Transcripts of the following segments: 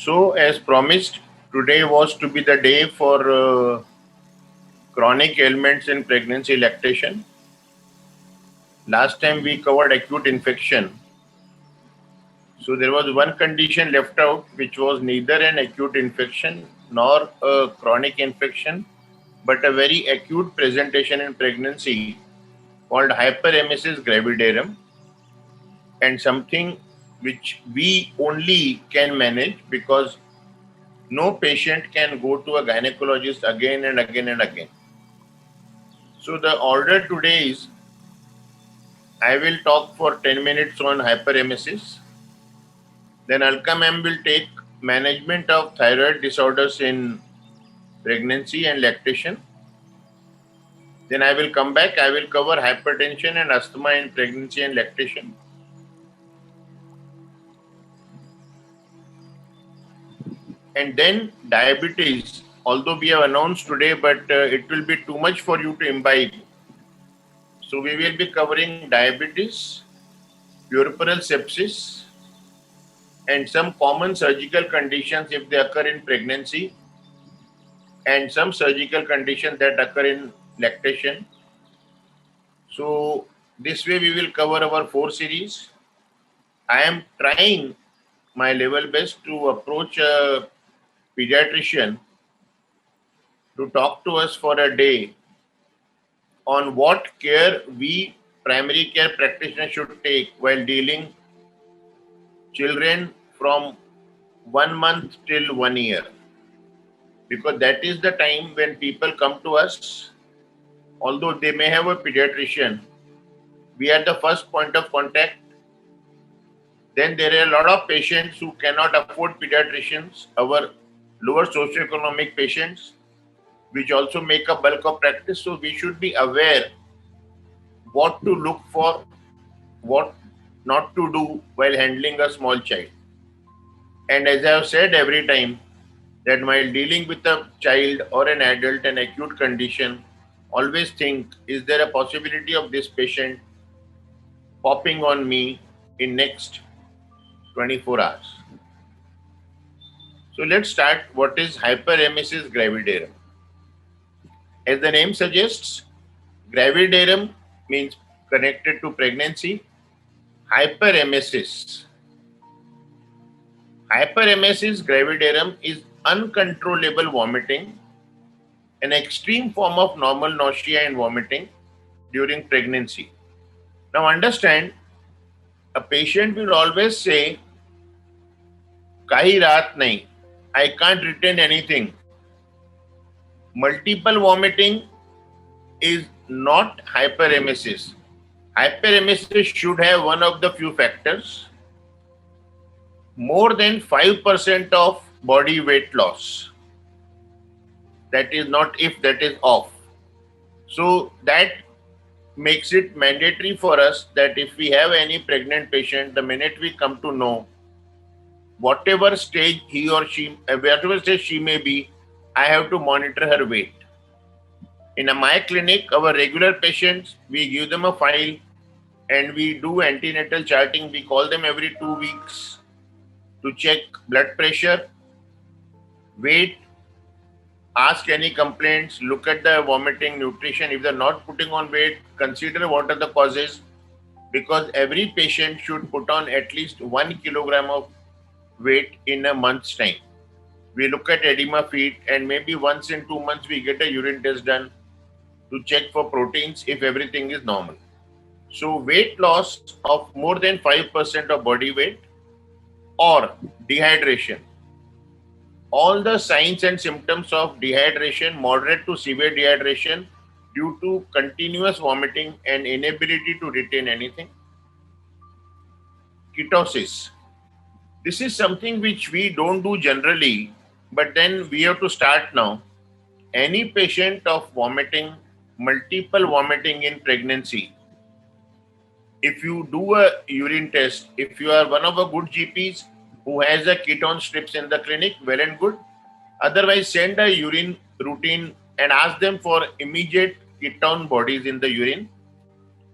So, as promised, today was to be the day for chronic ailments in pregnancy lactation. Last time we covered acute infection. So, there was one condition left out, which was neither an acute infection nor a chronic infection, but a very acute presentation in pregnancy called hyperemesis gravidarum, and something which we only can manage because no patient can go to a gynecologist again and again and again. So the order today is I will talk for 10 minutes on hyperemesis. Then Alka ma'am will take management of thyroid disorders in pregnancy and lactation. Then I will come back. I will cover hypertension and asthma in pregnancy and lactation. And then diabetes, although we have announced today, but it will be too much for you to imbibe. So we will be covering diabetes, puerperal sepsis, and some common surgical conditions if they occur in pregnancy, and some surgical conditions that occur in lactation. So this way we will cover our 4 series. I am trying my level best to approach a pediatrician to talk to us for a day on what care we primary care practitioners should take while dealing children from 1 month till 1 year, because that is the time when people come to us. Although they may have a pediatrician, we are the first point of contact. Then there are a lot of patients who cannot afford pediatricians, our lower socioeconomic patients, which also make a bulk of practice. So we should be aware what to look for, what not to do while handling a small child. And as I have said every time, that while dealing with a child or an adult an acute condition, always think, is there a possibility of this patient popping on me in next 24 hours? So let's start. What is hyperemesis gravidarum? As the name suggests, gravidarum means connected to pregnancy. Hyperemesis. Hyperemesis gravidarum is uncontrollable vomiting, an extreme form of normal nausea and vomiting during pregnancy. Now understand, a patient will always say, Kahi raat nahi, I can't retain anything. Multiple vomiting is not hyperemesis. Hyperemesis should have one of the few factors: more than 5% of body weight loss. That is not if, that is off. So that makes it mandatory for us that if we have any pregnant patient, the minute we come to know whatever stage he or she, whatever stage she may be, I have to monitor her weight. In my clinic, our regular patients, we give them a file and we do antenatal charting. We call them every 2 weeks to check blood pressure, weight, ask any complaints, look at the vomiting, nutrition. If they're not putting on weight, consider what are the causes, because every patient should put on at least 1 kilogram of weight in a month's time. We look at edema feet, and maybe once in 2 months we get a urine test done to check for proteins if everything is normal. So weight loss of more than 5% of body weight or dehydration. All the signs and symptoms of dehydration, moderate to severe dehydration due to continuous vomiting and inability to retain anything. Ketosis. This is something which we don't do generally, but then we have to start now. Any patient of vomiting, multiple vomiting in pregnancy, if you do a urine test, if you are one of a good GPs who has a ketone strips in the clinic, well and good. Otherwise, send a urine routine and ask them for immediate ketone bodies in the urine.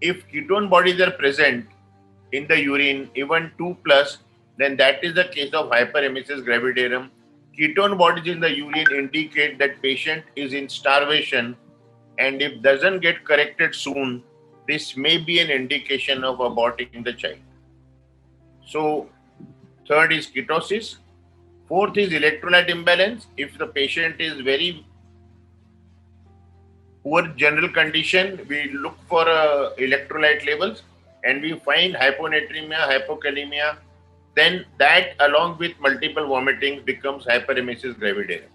If ketone bodies are present in the urine, even 2+, then that is the case of hyperemesis gravidarum. Ketone bodies in the urine indicate that patient is in starvation, and if doesn't get corrected soon, this may be an indication of aborting the child. So, third is ketosis. Fourth is electrolyte imbalance. If the patient is very poor general condition, we look for electrolyte levels and we find hyponatremia, hypokalemia, then that along with multiple vomiting becomes hyperemesis gravidarum.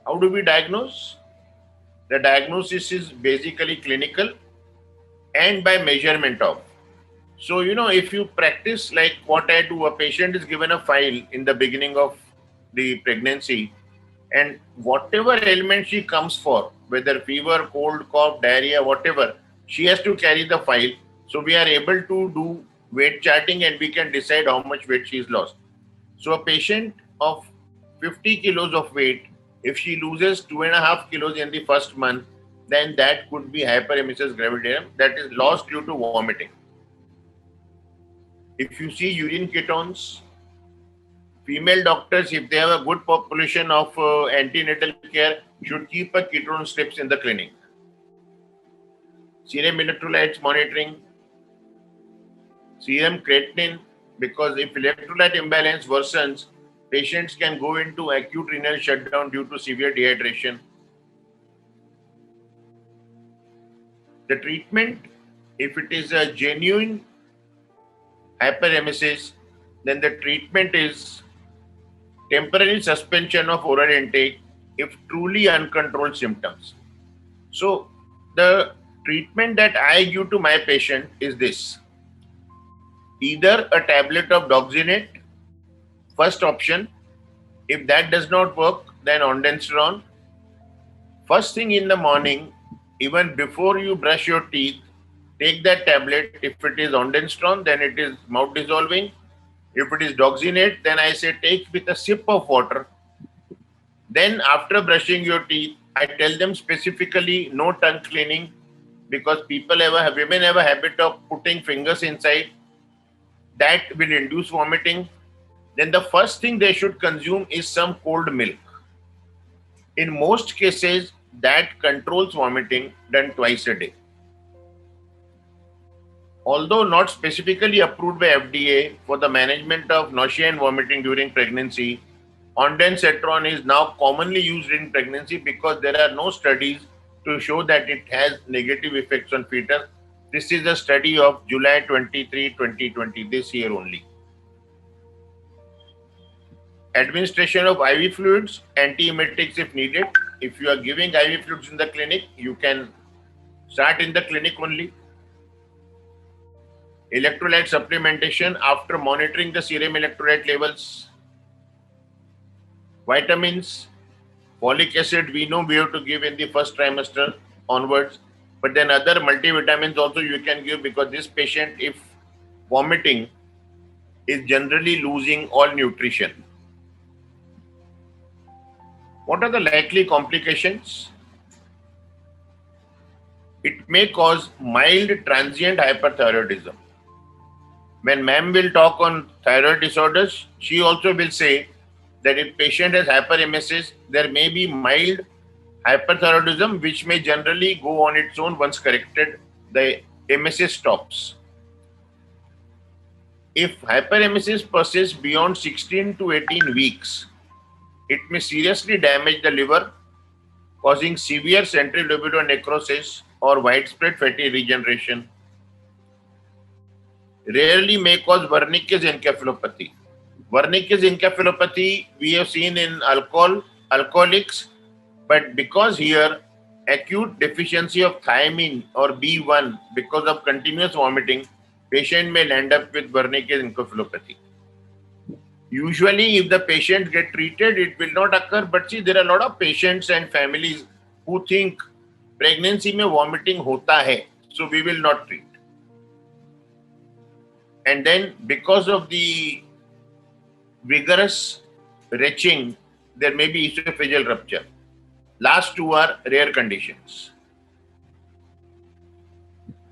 How do we diagnose? The diagnosis is basically clinical and by measurement of. So, if you practice like what I do, a patient is given a file in the beginning of the pregnancy, and whatever ailment she comes for, whether fever, cold, cough, diarrhea, whatever, she has to carry the file. So we are able to do weight charting and we can decide how much weight she has lost. So a patient of 50 kilos of weight, if she loses 2.5 kilos in the first month, then that could be hyperemesis gravidarum, that is lost due to vomiting. If you see urine ketones, female doctors, if they have a good population of antenatal care, should keep a ketone strips in the clinic. Serum electrolytes monitoring, serum creatinine, because if electrolyte imbalance worsens, patients can go into acute renal shutdown due to severe dehydration. The treatment, if it is a genuine hyperemesis, then the treatment is temporary suspension of oral intake if truly uncontrolled symptoms. So the treatment that I give to my patient is this: either a tablet of doxynate, first option. If that does not work, then ondansetron. First thing in the morning, even before you brush your teeth, take that tablet. If it is ondansetron, then it is mouth dissolving. If it is doxynate, then I say take with a sip of water. Then after brushing your teeth, I tell them specifically no tongue cleaning, because women have a habit of putting fingers inside. That will induce vomiting. Then the first thing they should consume is some cold milk. In most cases, that controls vomiting, done twice a day. Although not specifically approved by FDA for the management of nausea and vomiting during pregnancy, ondansetron is now commonly used in pregnancy because there are no studies to show that it has negative effects on fetus. This is a study of July 23, 2020, this year only. Administration of IV fluids, antiemetics if needed. If you are giving IV fluids in the clinic, you can start in the clinic only. Electrolyte supplementation after monitoring the serum electrolyte levels. Vitamins, folic acid, we know we have to give in the first trimester onwards, but then other multivitamins also you can give, because this patient, if vomiting, is generally losing all nutrition. What are the likely complications? It may cause mild transient hyperthyroidism. When ma'am will talk on thyroid disorders, she also will say that if patient has hyperemesis, there may be mild hyperthyroidism which may generally go on its own once corrected, the emesis stops. If hyperemesis persists beyond 16 to 18 weeks, it may seriously damage the liver, causing severe central lobular necrosis or widespread fatty regeneration. Rarely may cause Wernicke's encephalopathy. Wernicke's encephalopathy we have seen in alcoholics, but because here acute deficiency of thiamine or B1 because of continuous vomiting, patient may end up with Wernicke's encephalopathy. Usually, if the patient get treated, it will not occur. But see, there are a lot of patients and families who think pregnancy mein vomiting hota hai, so we will not treat. And then because of the vigorous retching, there may be esophageal rupture. Last two are rare conditions.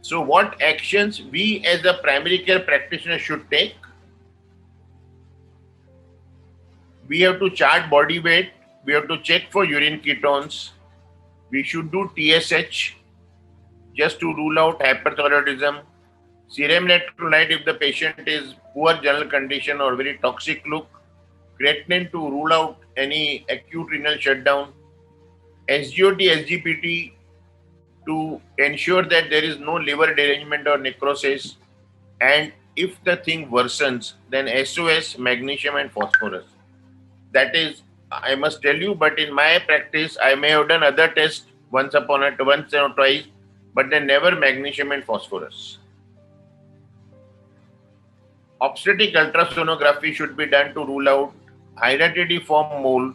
So what actions we as a primary care practitioner should take? We have to chart body weight. We have to check for urine ketones. We should do TSH just to rule out hyperthyroidism. Serum electrolyte if the patient is poor general condition or very toxic look. Creatinine to rule out any acute renal shutdown. SGOT, SGPT to ensure that there is no liver derangement or necrosis. And if the thing worsens, then SOS, magnesium and phosphorus. That is, I must tell you, but in my practice, I may have done other tests once or twice, but then never magnesium and phosphorus. Obstetric ultrasonography should be done to rule out hydatidiform mole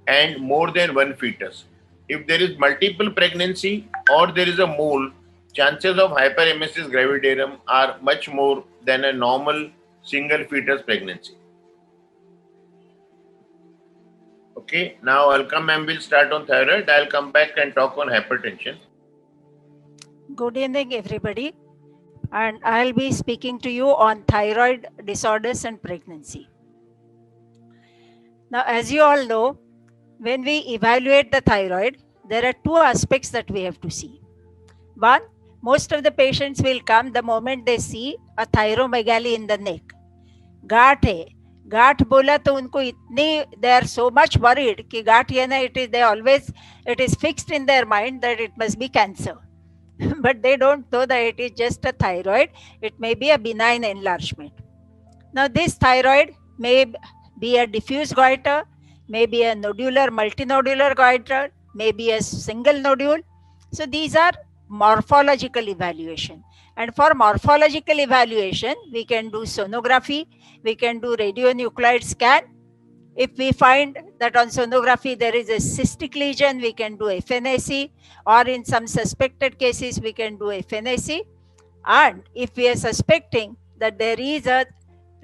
and more than one fetus. If there is multiple pregnancy or there is a mole, chances of hyperemesis gravidarum are much more than a normal single fetus pregnancy. Okay, now Alka ma'am will start on thyroid. I'll come back and talk on hypertension. Good evening, everybody. And I'll be speaking to you on thyroid disorders and pregnancy. Now, as you all know, when we evaluate the thyroid, there are two aspects that we have to see. One, most of the patients will come the moment they see a thyromegaly in the neck. गांठ है, गांठ बोला तो उनको इतनी they are so much worried कि गांठ ये ना it is fixed in their mind that it must be cancer. But they don't know that it is just a thyroid. It may be a benign enlargement. Now, this thyroid may be a diffuse goiter, may be a nodular, multinodular goiter, may be a single nodule. So, these are morphological evaluation. And for morphological evaluation, we can do sonography, we can do radionuclide scan. If we find that on sonography there is a cystic lesion, we can do FNAC, or in some suspected cases, we can do FNAC. And if we are suspecting that there is a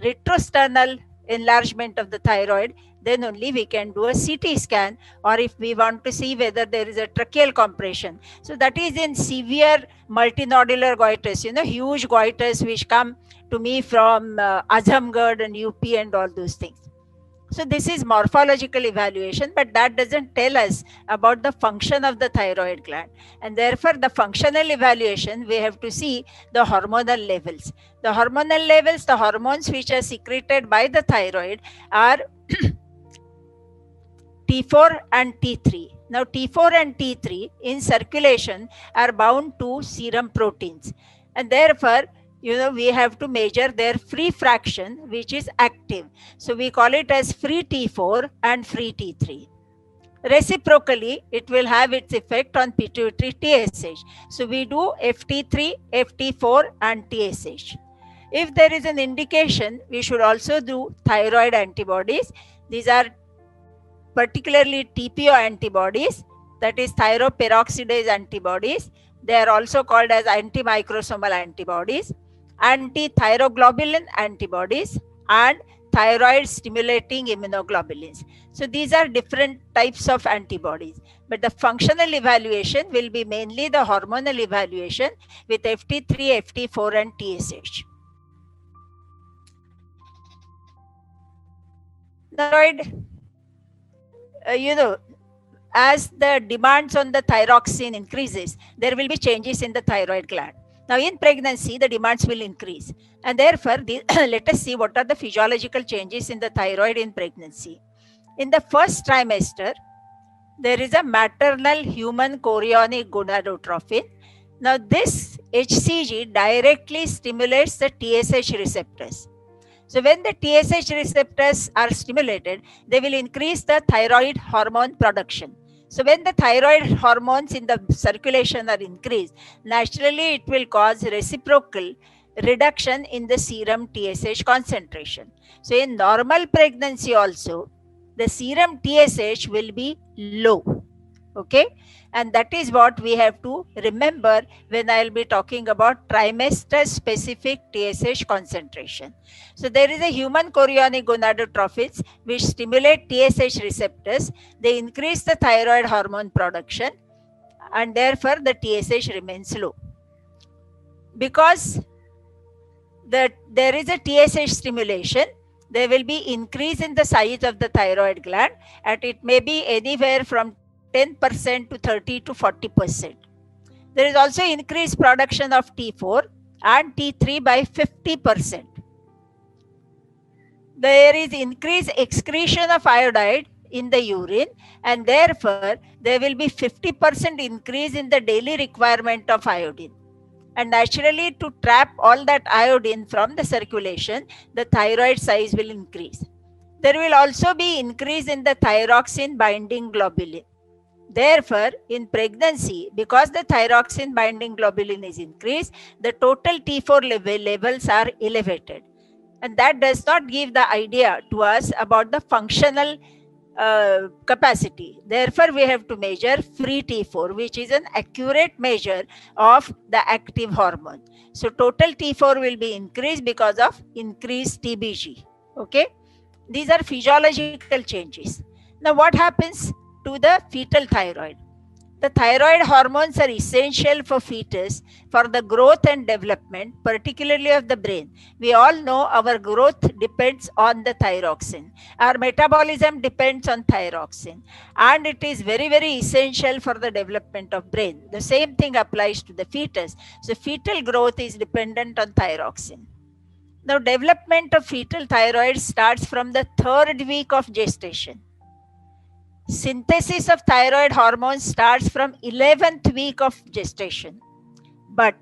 retrosternal enlargement of the thyroid, then only we can do a CT scan, or if we want to see whether there is a tracheal compression. So that is in severe multinodular goiters, huge goiters which come to me from Azamgarh and UP and all those things. So this is morphological evaluation, but that doesn't tell us about the function of the thyroid gland. And therefore, the functional evaluation, we have to see the hormonal levels. The hormonal levels, the hormones which are secreted by the thyroid are T4 and T3. Now, T4 and T3 in circulation are bound to serum proteins. And therefore, we have to measure their free fraction, which is active. So we call it as free T4 and free T3. Reciprocally, it will have its effect on pituitary TSH. So we do FT3, FT4 and TSH. If there is an indication, we should also do thyroid antibodies. These are particularly TPO antibodies, that is thyroperoxidase antibodies. They are also called as antimicrosomal antibodies, anti-thyroglobulin antibodies, and thyroid stimulating immunoglobulins. So these are different types of antibodies, but the functional evaluation will be mainly the hormonal evaluation with FT3, FT4 and TSH. Thyroid, as the demands on the thyroxine increases, there will be changes in the thyroid gland. Now, in pregnancy, the demands will increase. And therefore, let us see what are the physiological changes in the thyroid in pregnancy. In the first trimester, there is a maternal human chorionic gonadotrophin. Now, this HCG directly stimulates the TSH receptors. So when the TSH receptors are stimulated, they will increase the thyroid hormone production. So when the thyroid hormones in the circulation are increased, naturally it will cause reciprocal reduction in the serum TSH concentration. So in normal pregnancy also, the serum TSH will be low. Okay, and that is what we have to remember when I will be talking about trimester specific TSH concentration. So there is a human chorionic gonadotrophins which stimulate TSH receptors. They increase the thyroid hormone production, and therefore the TSH remains low. because there is a TSH stimulation, there will be increase in the size of the thyroid gland, and it may be anywhere from 10% to 30 to 40%. There is also increased production of T4 and T3 by 50%. There is increased excretion of iodide in the urine, and therefore there will be 50% increase in the daily requirement of iodine. And naturally, to trap all that iodine from the circulation, the thyroid size will increase. There will also be increase in the thyroxine binding globulin. Therefore, in pregnancy, because the thyroxine binding globulin is increased, the total T4 levels are elevated. And that does not give the idea to us about the functional capacity. Therefore, we have to measure free T4, which is an accurate measure of the active hormone. So, total T4 will be increased because of increased TBG. Okay, these are physiological changes. Now, what happens to the fetal thyroid? The thyroid hormones are essential for fetus for the growth and development, particularly of the brain. We all know our growth depends on the thyroxine. Our metabolism depends on thyroxine, and it is very, very essential for the development of brain. The same thing applies to the fetus. So fetal growth is dependent on thyroxine. Now, development of fetal thyroid starts from the 3rd week of gestation. Synthesis of thyroid hormones starts from 11th week of gestation. But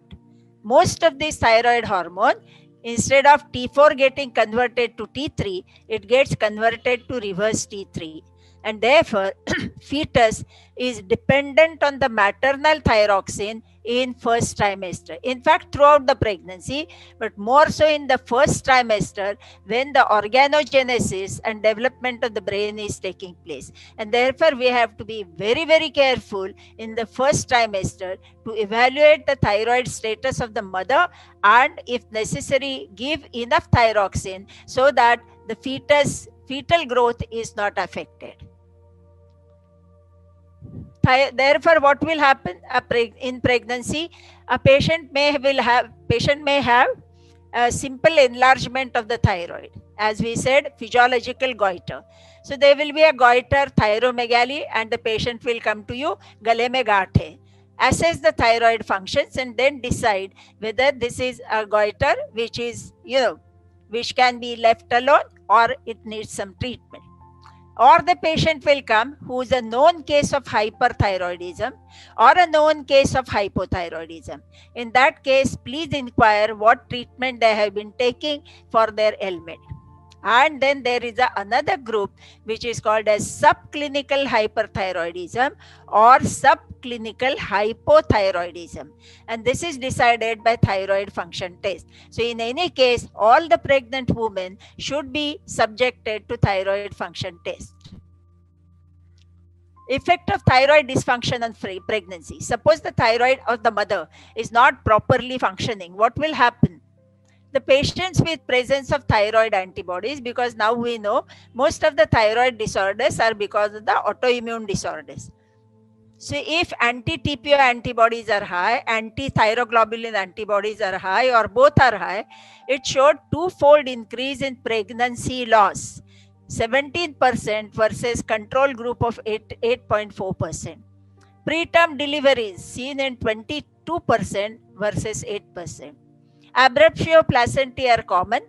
most of this thyroid hormone, instead of T4 getting converted to T3, it gets converted to reverse T3. And therefore, fetus is dependent on the maternal thyroxine in first trimester. In fact, throughout the pregnancy, but more so in the first trimester when the organogenesis and development of the brain is taking place. And therefore, we have to be very, very careful in the first trimester to evaluate the thyroid status of the mother, and if necessary, give enough thyroxine so that the fetal growth is not affected. Therefore, what will happen in pregnancy? A patient may have a simple enlargement of the thyroid, as we said, physiological goiter. So there will be a goiter, thyromegaly, and the patient will come to you, gale mein gaanth hai. Assess the thyroid functions and then decide whether this is a goiter which can be left alone or it needs some treatment. Or the patient will come who is a known case of hyperthyroidism or a known case of hypothyroidism. In that case, please inquire what treatment they have been taking for their ailment. And then there is another group which is called as subclinical hyperthyroidism or subclinical hypothyroidism. And this is decided by thyroid function test. So in any case, all the pregnant women should be subjected to thyroid function test. Effect of thyroid dysfunction on pregnancy. Suppose the thyroid of the mother is not properly functioning. What will happen? The patients with presence of thyroid antibodies, because now we know most of the thyroid disorders are because of the autoimmune disorders. So if anti-TPO antibodies are high, anti-thyroglobulin antibodies are high, or both are high, it showed 2-fold increase in pregnancy loss, 17% versus control group of 8.4%. Preterm deliveries seen in 22% versus 8%. Abruptio placentae are common,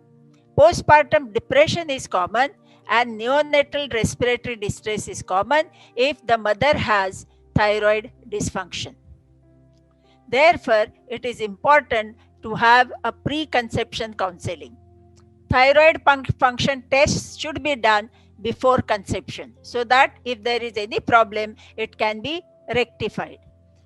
postpartum depression is common, and neonatal respiratory distress is common if the mother has thyroid dysfunction. Therefore, it is important to have a preconception counseling. Thyroid function tests should be done before conception so that if there is any problem, it can be rectified.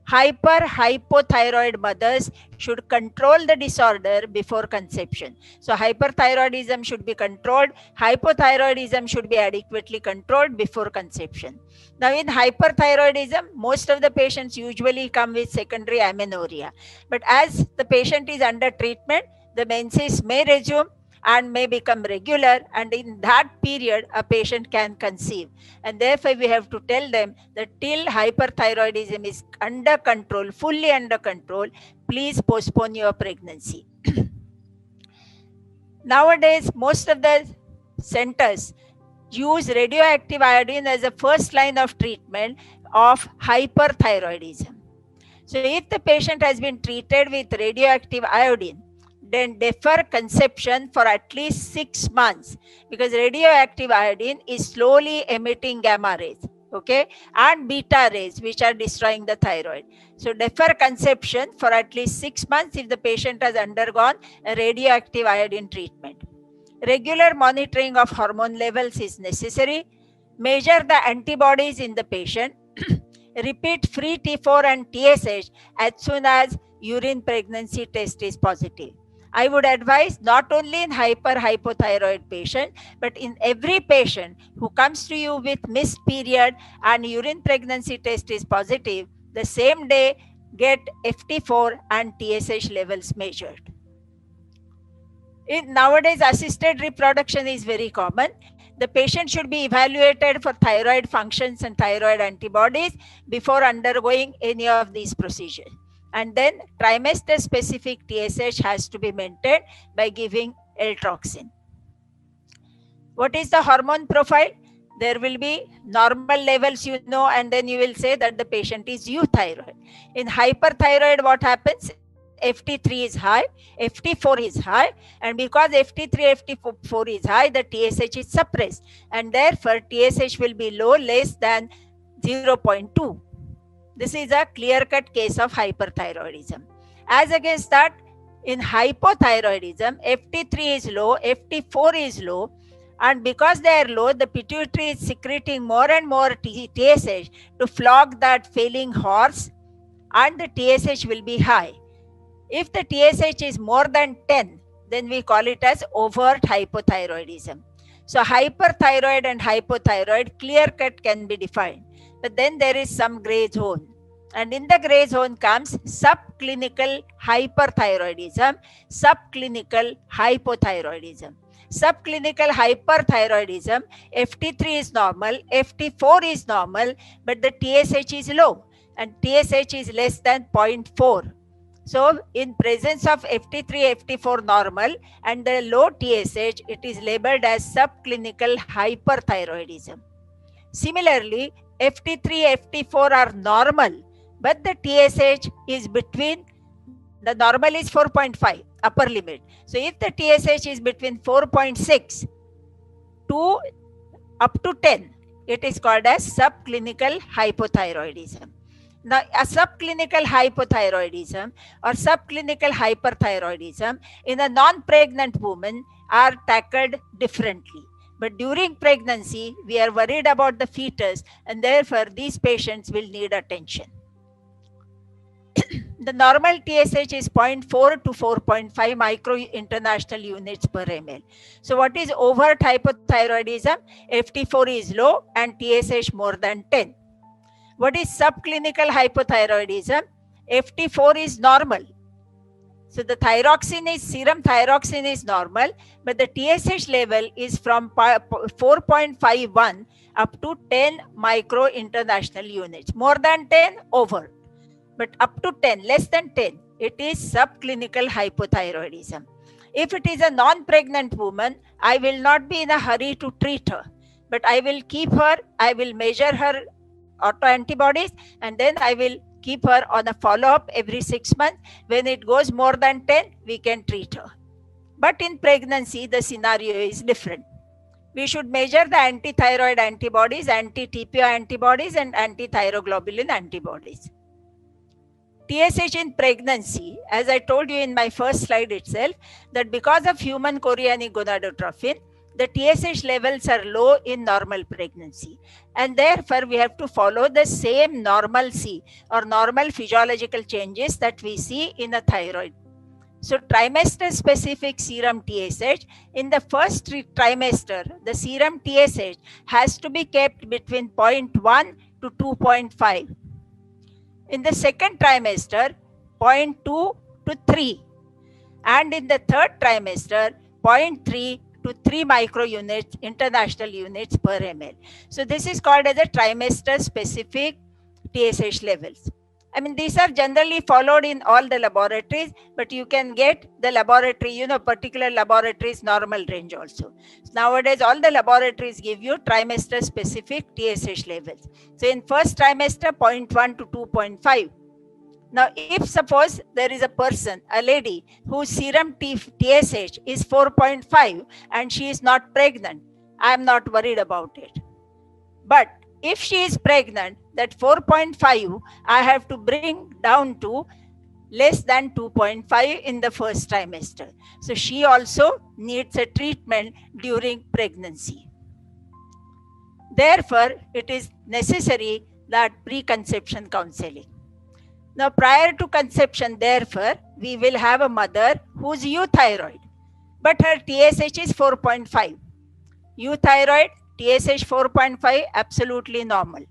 Hypothyroid mothers should control the disorder before conception. So hyperthyroidism should be controlled. Hypothyroidism should be adequately controlled before conception. Now in hyperthyroidism, most of the patients usually come with secondary amenorrhea. But as the patient is under treatment, the menses may resume and may become regular, and in that period a patient can conceive. And therefore we have to tell them that till hyperthyroidism is under control, fully under control, please postpone your pregnancy. Nowadays, most of the centers use radioactive iodine as a first line of treatment of hyperthyroidism. So if the patient has been treated with radioactive iodine, then defer conception for at least 6 months, because radioactive iodine is slowly emitting gamma rays, okay, and beta rays, which are destroying the thyroid. So defer conception for at least 6 months if the patient has undergone a radioactive iodine treatment. Regular monitoring of hormone levels is necessary. Measure the antibodies in the patient. Repeat free T4 and TSH as soon as urine pregnancy test is positive. I would advise not only in hypothyroid patient, but in every patient who comes to you with missed period and urine pregnancy test is positive, the same day get FT4 and TSH levels measured. Nowadays, assisted reproduction is very common. The patient should be evaluated for thyroid functions and thyroid antibodies before undergoing any of these procedures. And then trimester specific TSH has to be maintained by giving L-troxin. What is the hormone profile? There will be normal levels, and then you will say that the patient is euthyroid. In hyperthyroid, what happens? FT3 is high, FT4 is high, and because FT3, FT4 is high, the TSH is suppressed, and therefore TSH will be low, less than 0.2. This is a clear-cut case of hyperthyroidism. As against that, in hypothyroidism, FT3 is low, FT4 is low, and because they are low, the pituitary is secreting more and more TSH to flog that failing horse, and the TSH will be high. If the TSH is more than 10, then we call it as overt hypothyroidism. So hyperthyroid and hypothyroid, clear-cut can be defined. But then there is some gray zone. And in the gray zone comes subclinical hyperthyroidism, subclinical hypothyroidism. Subclinical hyperthyroidism, FT3 is normal, FT4 is normal, but the TSH is low, and TSH is less than 0.4. So in presence of FT3, FT4 normal and the low TSH, it is labeled as subclinical hyperthyroidism. Similarly, FT3, FT4 are normal, but the TSH is between, the normal is 4.5, upper limit. So if the TSH is between 4.6 to up to 10, it is called as subclinical hypothyroidism. Now, a subclinical hypothyroidism or subclinical hyperthyroidism in a non-pregnant woman are tackled differently. But during pregnancy, we are worried about the fetus, and therefore these patients will need attention. The normal TSH is 0.4 to 4.5 micro international units per ml. So what is overt hypothyroidism? FT4 is low and TSH more than 10. What is subclinical hypothyroidism? FT4 is normal. So the serum thyroxine is normal, but the TSH level is from 4.51 up to 10 micro international units. More than 10, over. But up to 10, less than 10, it is subclinical hypothyroidism. If it is a non-pregnant woman, I will not be in a hurry to treat her, but I will keep her, I will measure her autoantibodies, and then I will keep her on a follow-up every 6 months. When it goes more than 10, we can treat her. But in pregnancy, the scenario is different. We should measure the anti-thyroid antibodies, anti-TPO antibodies, and anti-thyroglobulin antibodies. TSH in pregnancy, as I told you in my first slide itself, that because of human chorionic gonadotrophin, the TSH levels are low in normal pregnancy, and therefore we have to follow the same normalcy or normal physiological changes that we see in a thyroid. So trimester specific serum TSH, in the first trimester, the serum TSH has to be kept between 0.1 to 2.5. In the second trimester, 0.2 to 3. And in the third trimester, 0.3 to 3 micro units, international units per ml. So this is called as a trimester specific TSH levels. I mean, these are generally followed in all the laboratories, but you can get the laboratory, particular laboratories normal range also. Nowadays, all the laboratories give you trimester specific TSH levels. So in first trimester, 0.1 to 2.5. Now, if suppose there is a person, a lady, whose serum TSH is 4.5 and she is not pregnant, I am not worried about it. But if she is pregnant, that 4.5 I have to bring down to less than 2.5 in the first trimester. So she also needs a treatment during pregnancy. Therefore, it is necessary that preconception counseling. Now, prior to conception, therefore, we will have a mother who's euthyroid, but her TSH is 4.5. Euthyroid, TSH 4.5, absolutely normal.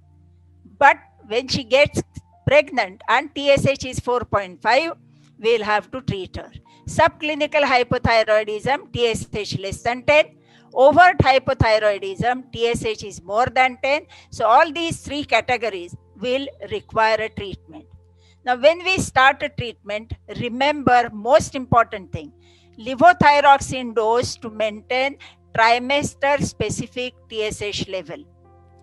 But when she gets pregnant and TSH is 4.5, we'll have to treat her. Subclinical hypothyroidism, TSH less than 10. Overt hypothyroidism, TSH is more than 10. So all these three categories will require a treatment. Now, when we start a treatment, remember most important thing, levothyroxine dose to maintain trimester specific TSH level.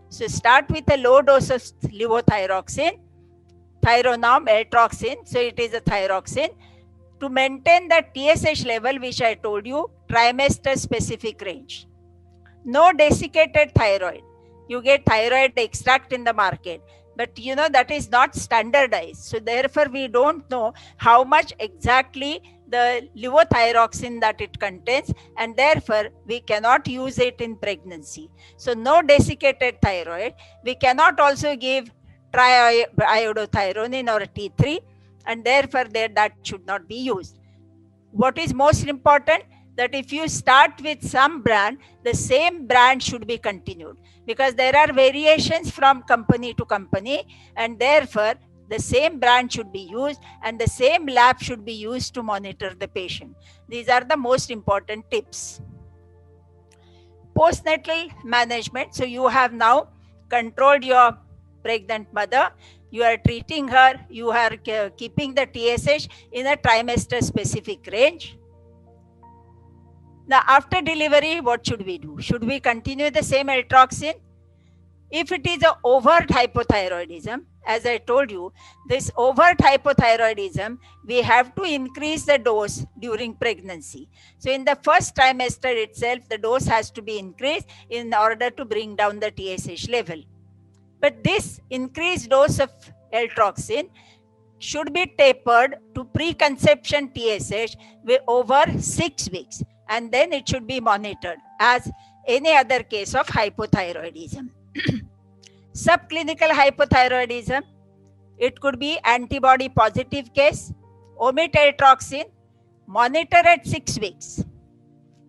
So start with a low dose of levothyroxine, Thyronorm, Eltroxin, so it is a thyroxine, to maintain the TSH level which I told you, trimester specific range. No desiccated thyroid. You get thyroid extract in the market, but that is not standardized. So therefore we don't know how much exactly the levothyroxine that it contains, and therefore we cannot use it in pregnancy. So no desiccated thyroid. We cannot also give triiodothyronine or T3, and therefore that should not be used. What is most important, that if you start with some brand, the same brand should be continued, because there are variations from company to company, and therefore the same brand should be used and the same lab should be used to monitor the patient. These are the most important tips. Postnatal management. So you have now controlled your pregnant mother, you are treating her, you are keeping the TSH in a trimester specific range. Now, after delivery, what should we do? Should we continue the same Eltroxin? If it is an overt hypothyroidism, as I told you, this overt hypothyroidism, we have to increase the dose during pregnancy. So in the first trimester itself, the dose has to be increased in order to bring down the TSH level. But this increased dose of Eltroxin should be tapered to preconception TSH over 6 weeks, and then it should be monitored as any other case of hypothyroidism. Subclinical hypothyroidism, it could be antibody positive case, omit Eltroxin, monitor at 6 weeks,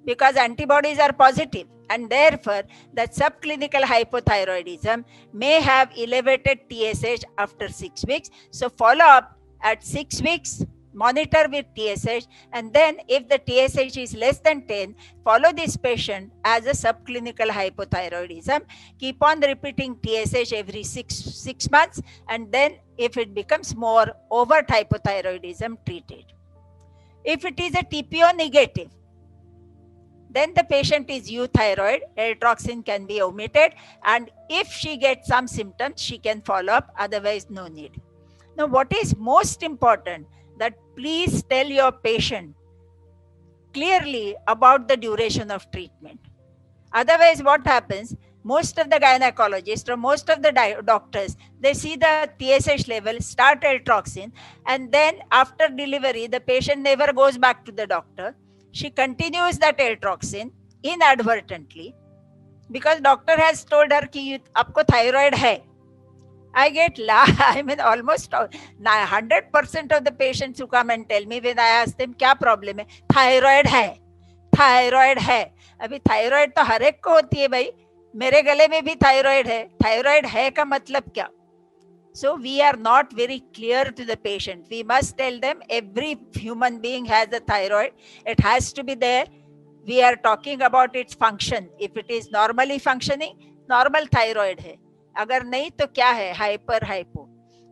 because antibodies are positive, and therefore that subclinical hypothyroidism may have elevated TSH after 6 weeks. So follow up at 6 weeks, monitor with TSH, and then if the TSH is less than 10, follow this patient as a subclinical hypothyroidism. Keep on repeating TSH every six months, and then if it becomes more overt hypothyroidism, treat it. If it is a TPO negative, then the patient is euthyroid, Eltroxin can be omitted, and if she gets some symptoms, she can follow up, otherwise no need. Now, what is most important, that please tell your patient clearly about the duration of treatment. Otherwise, what happens, most of the gynecologists or most of the doctors, they see the TSH level, start Eltroxin, and then after delivery, the patient never goes back to the doctor. She continues that Eltroxin inadvertently, because doctor has told her कि आपको thyroid है. I get almost 100% of the patients who come and tell me, when I ask them क्या problem है, thyroid है, thyroid है. अभी thyroid तो हर एक को होती है भाई, मेरे गले में भी thyroid है का मतलब क्या? So we are not very clear to the patient. We must tell them every human being has a thyroid. It has to be there. We are talking about its function. If it is normally functioning, normal thyroid है. अगर नहीं तो क्या है, hyper hypo.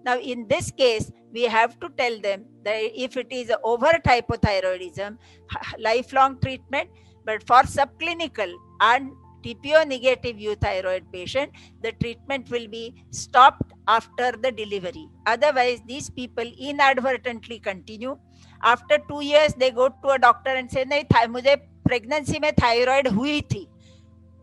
Now, in this case, we have to tell them that if it is overt hypothyroidism, lifelong treatment, but for subclinical and TPO negative euthyroid patient, the treatment will be stopped after the delivery. Otherwise, these people inadvertently continue. After 2 years, they go to a doctor and say, नहीं मुझे pregnancy में thyroid हुई थी.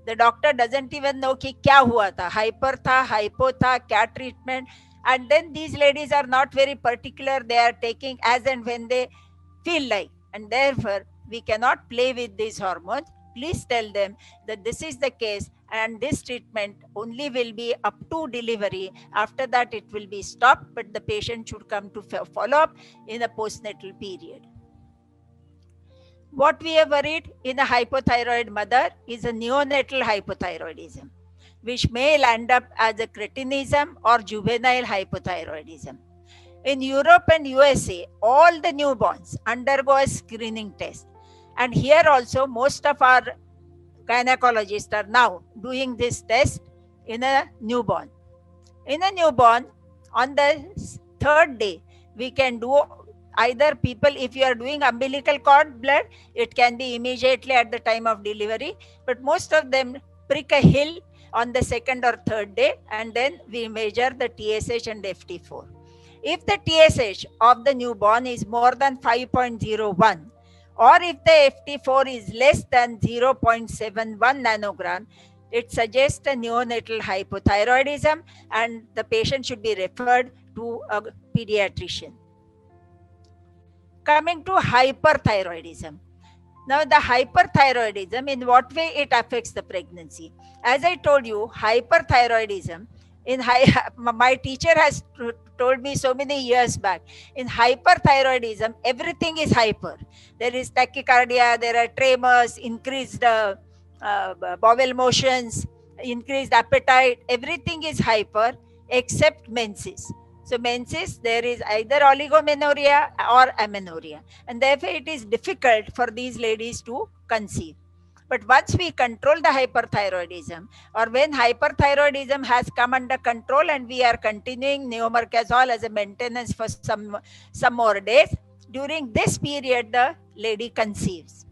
The doctor doesn't even know कि क्या हुआ था, hyper था, hypo था, क्या treatment. And then these ladies are not very particular. They are taking as and when they feel like. And therefore, we cannot play with these hormones. Please tell them that this is the case and this treatment only will be up to delivery. After that, it will be stopped, but the patient should come to follow up in a postnatal period. What we have worried in a hypothyroid mother is a neonatal hypothyroidism, which may land up as a cretinism or juvenile hypothyroidism. In Europe and USA, all the newborns undergo a screening test. And here also, most of our gynecologists are now doing this test in a newborn. In a newborn, on the third day, we can do either people, if you are doing umbilical cord blood, it can be immediately at the time of delivery, but most of them prick a hill on the second or third day, and then we measure the TSH and FT4. If the TSH of the newborn is more than 5.01, or if the FT4 is less than 0.71 nanogram, it suggests a neonatal hypothyroidism, and the patient should be referred to a pediatrician. Coming to hyperthyroidism. Now, the hyperthyroidism, in what way it affects the pregnancy? As I told you, hyperthyroidism, my teacher has told me so many years back, in hyperthyroidism, everything is hyper. There is tachycardia, there are tremors, increased bowel motions, increased appetite, everything is hyper except menses. So menses, there is either oligomenorrhea or amenorrhea, and therefore it is difficult for these ladies to conceive. But once we control the hyperthyroidism, or when hyperthyroidism has come under control and we are continuing neomercazole as a maintenance for some more days, during this period the lady conceives.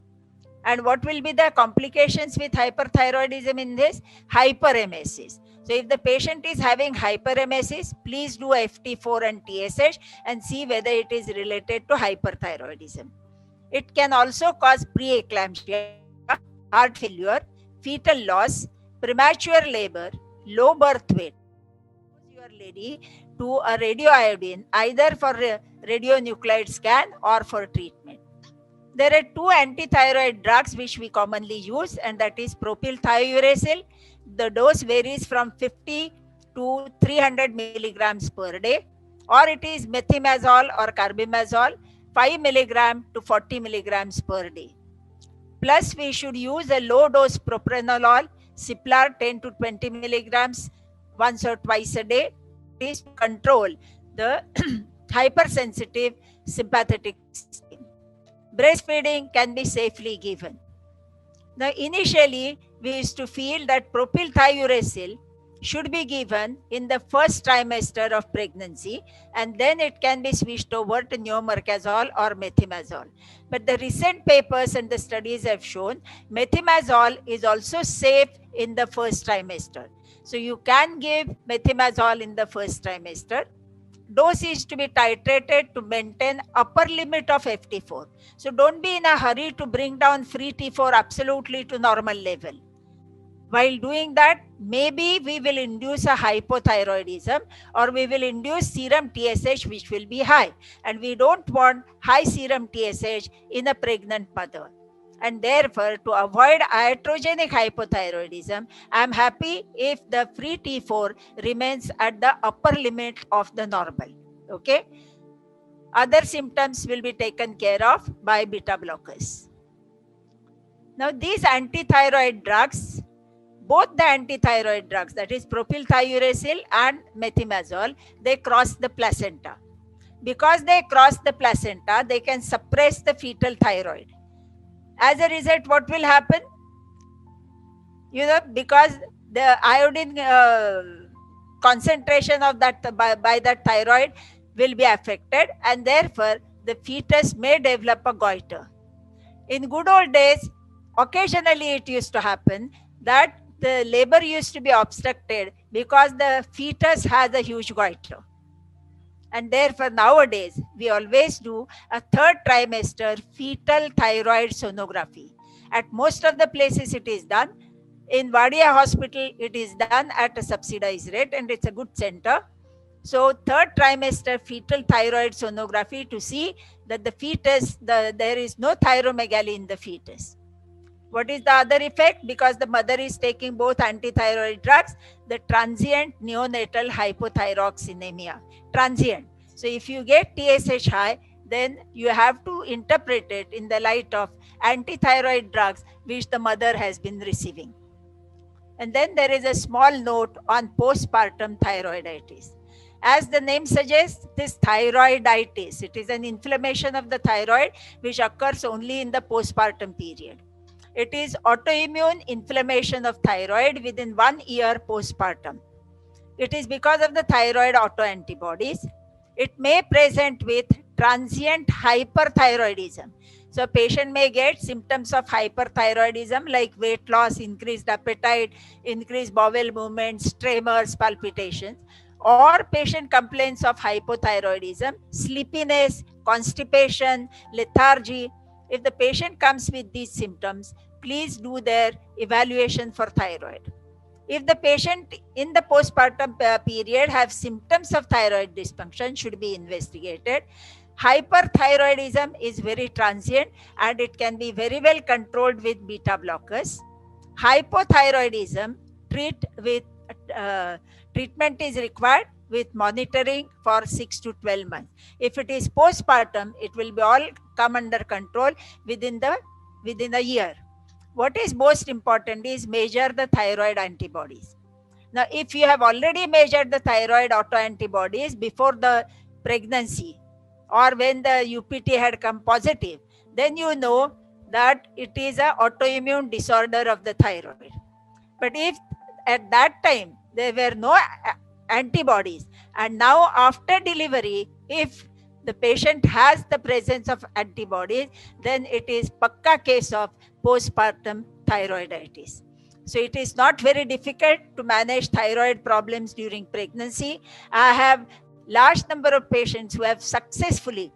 And what will be the complications with hyperthyroidism in this? Hyperemesis. So if the patient is having hyperemesis, please do FT4 and TSH and see whether it is related to hyperthyroidism. It can also cause preeclampsia, heart failure, fetal loss, premature labor, low birth weight. Your lady to a radioiodine, either for a radionuclide scan or for treatment. There are two antithyroid drugs which we commonly use, and that is propylthiouracil. The dose varies from 50 to 300 milligrams per day, or it is methimazole or carbimazole, 5 milligram to 40 milligrams per day. Plus, we should use a low dose propranolol, Ciplar 10 to 20 milligrams once or twice a day. That is to control the hypersensitive sympathetic system. Breastfeeding can be safely given. Now, initially, we used to feel that propylthiouracil should be given in the first trimester of pregnancy, and then it can be switched over to neomercazole or methimazole. But the recent papers and the studies have shown methimazole is also safe in the first trimester. So you can give methimazole in the first trimester. Dose is to be titrated to maintain upper limit of FT4. So don't be in a hurry to bring down free T4 absolutely to normal level. While doing that, maybe we will induce a hypothyroidism, or we will induce serum TSH which will be high. And we don't want high serum TSH in a pregnant mother. And therefore, to avoid iatrogenic hypothyroidism, I am happy if the free T4 remains at the upper limit of the normal. Okay. Other symptoms will be taken care of by beta blockers. Now, these antithyroid drugs, both the antithyroid drugs, that is propylthiouracil and methimazole, they cross the placenta. Because they cross the placenta, they can suppress the fetal thyroid. As a result, what will happen? Because the iodine concentration of that by that thyroid will be affected, and therefore the fetus may develop a goiter. In good old days, occasionally it used to happen that the labor used to be obstructed because the fetus has a huge goiter. And therefore, nowadays, we always do a third trimester fetal thyroid sonography. At most of the places, it is done. In Wadia Hospital, it is done at a subsidized rate, and it's a good center. So, third trimester fetal thyroid sonography to see that the fetus, there is no thyromegaly in the fetus. What is the other effect? Because the mother is taking both antithyroid drugs, the transient neonatal hypothyroxemia. Transient. So if you get TSH high, then you have to interpret it in the light of antithyroid drugs which the mother has been receiving. And then there is a small note on postpartum thyroiditis. As the name suggests, this thyroiditis, it is an inflammation of the thyroid which occurs only in the postpartum period. It is autoimmune inflammation of thyroid within 1 year postpartum. It is because of the thyroid autoantibodies. It may present with transient hyperthyroidism. So, patient may get symptoms of hyperthyroidism like weight loss, increased appetite, increased bowel movements, tremors, palpitations, or patient complains of hypothyroidism, sleepiness, constipation, lethargy. If the patient comes with these symptoms, please do their evaluation for thyroid. If the patient in the postpartum period have symptoms of thyroid dysfunction, should be investigated. Hyperthyroidism is very transient and it can be very well controlled with beta blockers. Hypothyroidism, treatment is required with monitoring for 6 to 12 months. If it is postpartum, it will be all come under control within a year. What is most important is measure the thyroid antibodies. Now, if you have already measured the thyroid autoantibodies before the pregnancy or when the UPT had come positive, then you know that it is an autoimmune disorder of the thyroid. But if at that time there were no antibodies, and now after delivery, if the patient has the presence of antibodies, then it is pakka case of postpartum thyroiditis. So it is not very difficult to manage thyroid problems during pregnancy. I have large number of patients who have successfully,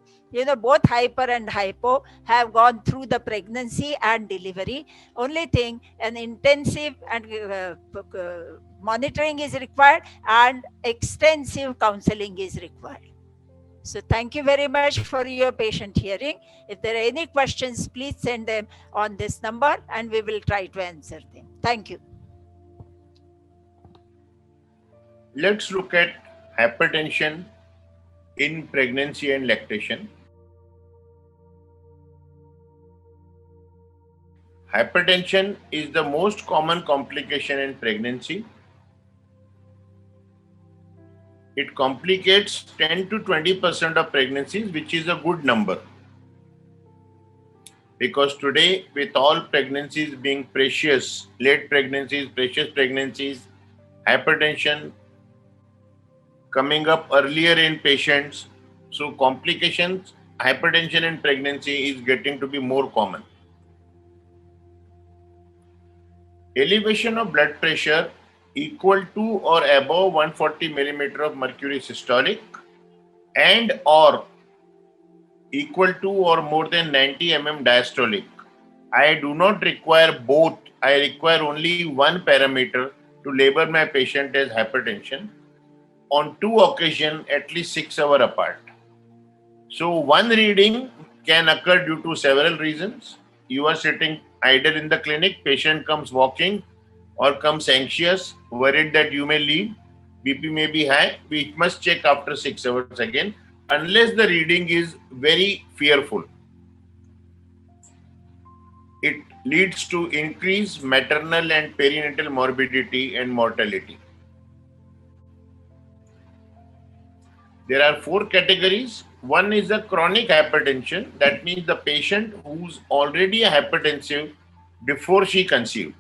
both hyper and hypo have gone through the pregnancy and delivery. Only thing, an intensive and monitoring is required and extensive counseling is required. So thank you very much for your patient hearing. If there are any questions, please send them on this number and we will try to answer them. Thank you. Let's look at hypertension in pregnancy and lactation. Hypertension is the most common complication in pregnancy. It complicates 10 to 20% of pregnancies, which is a good number. Because today, with all pregnancies being precious, late pregnancies, precious pregnancies, hypertension coming up earlier in patients, so complications, hypertension in pregnancy is getting to be more common. Elevation of blood pressure equal to or above 140 millimeter of mercury systolic and or equal to or more than 90 mm diastolic. I do not require both. I require only one parameter to label my patient as hypertension on 2 occasions at least 6 hours apart. So one reading can occur due to several reasons. You are sitting idle in the clinic, patient comes walking or comes anxious, worried that you may leave, BP may be high, we must check after 6 hours again, unless the reading is very fearful. It leads to increased maternal and perinatal morbidity and mortality. There are 4 categories. One is a chronic hypertension. That means the patient who's already a hypertensive before she conceived.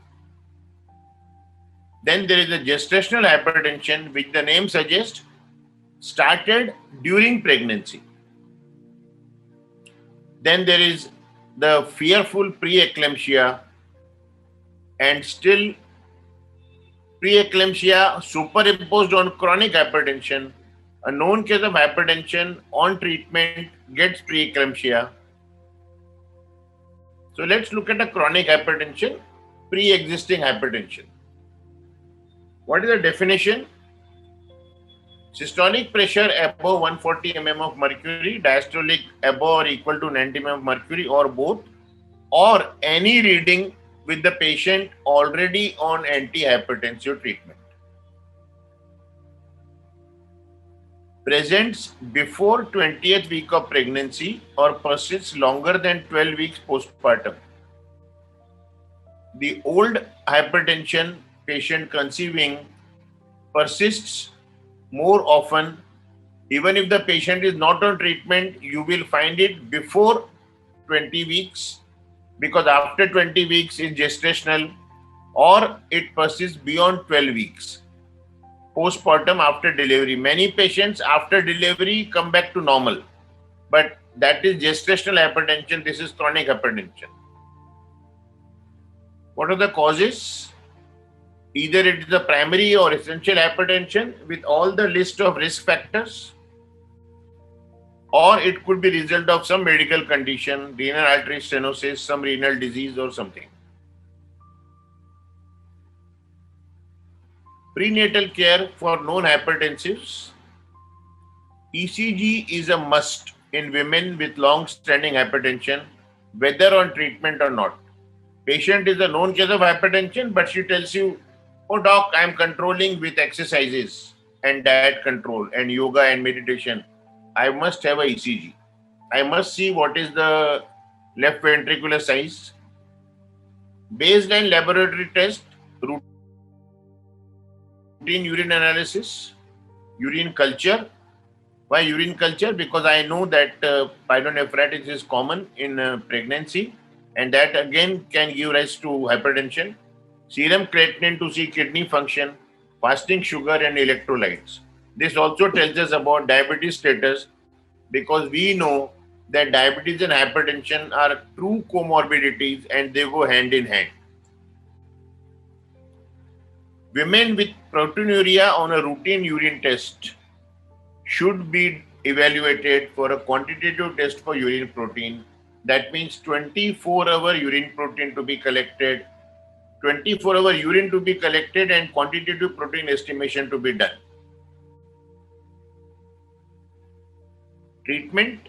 Then there is a gestational hypertension, which the name suggests started during pregnancy. Then there is the fearful preeclampsia, and still preeclampsia superimposed on chronic hypertension. A known case of hypertension on treatment gets preeclampsia. So let's look at a chronic hypertension, pre-existing hypertension. What is the definition? Systolic pressure above 140 mm of mercury, diastolic above or equal to 90 mm of mercury, or both, or any reading with the patient already on antihypertensive treatment. Presents before 20th week of pregnancy or persists longer than 12 weeks postpartum. The old hypertension patient conceiving persists more often. Even if the patient is not on treatment, you will find it before 20 weeks, because after 20 weeks is gestational, or it persists beyond 12 weeks postpartum after delivery. Many patients after delivery come back to normal, but that is gestational hypertension. This is chronic hypertension. What are the causes? Either it is a primary or essential hypertension with all the list of risk factors, or it could be result of some medical condition, renal artery stenosis, some renal disease or something. Prenatal care for known hypertensives. ECG is a must in women with long-standing hypertension, whether on treatment or not. Patient is a known case of hypertension, but she tells you, "Oh doc, I am controlling with exercises and diet control and yoga and meditation. I must have a ECG. I must see what is the left ventricular size." Baseline laboratory test, routine urine analysis, urine culture. Why urine culture? Because I know that pyelonephritis is common in pregnancy, and that again can give rise to hypertension. Serum creatinine to see kidney function, fasting sugar and electrolytes. This also tells us about diabetes status, because we know that diabetes and hypertension are true comorbidities and they go hand in hand. Women with proteinuria on a routine urine test should be evaluated for a quantitative test for urine protein. That means 24-hour urine protein to be collected, 24-hour urine to be collected, and quantitative protein estimation to be done. Treatment.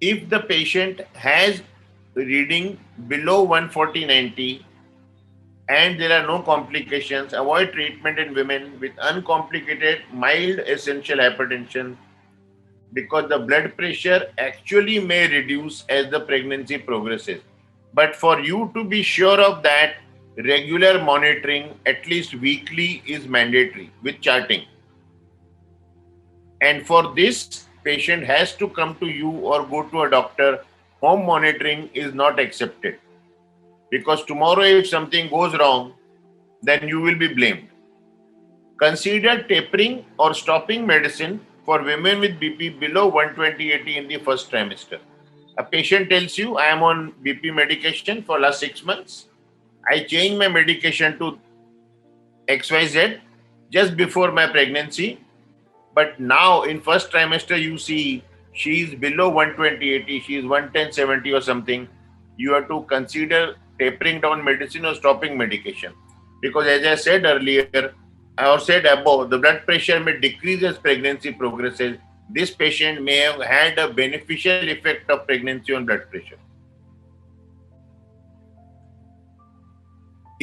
If the patient has reading below 140/90 and there are no complications, avoid treatment in women with uncomplicated mild essential hypertension, because the blood pressure actually may reduce as the pregnancy progresses. But for you to be sure of that, regular monitoring, at least weekly, is mandatory with charting. And for this, patient has to come to you or go to a doctor. Home monitoring is not accepted, because tomorrow if something goes wrong, then you will be blamed. Consider tapering or stopping medicine for women with BP below 120/80 in the first trimester. A patient tells you, "I am on BP medication for last 6 months. I changed my medication to XYZ just before my pregnancy, but now in first trimester you see she is below 120/80, she is 110/70 or something." You have to consider tapering down medicine or stopping medication, because as I said earlier or said above, the blood pressure may decrease as pregnancy progresses. This patient may have had a beneficial effect of pregnancy on blood pressure.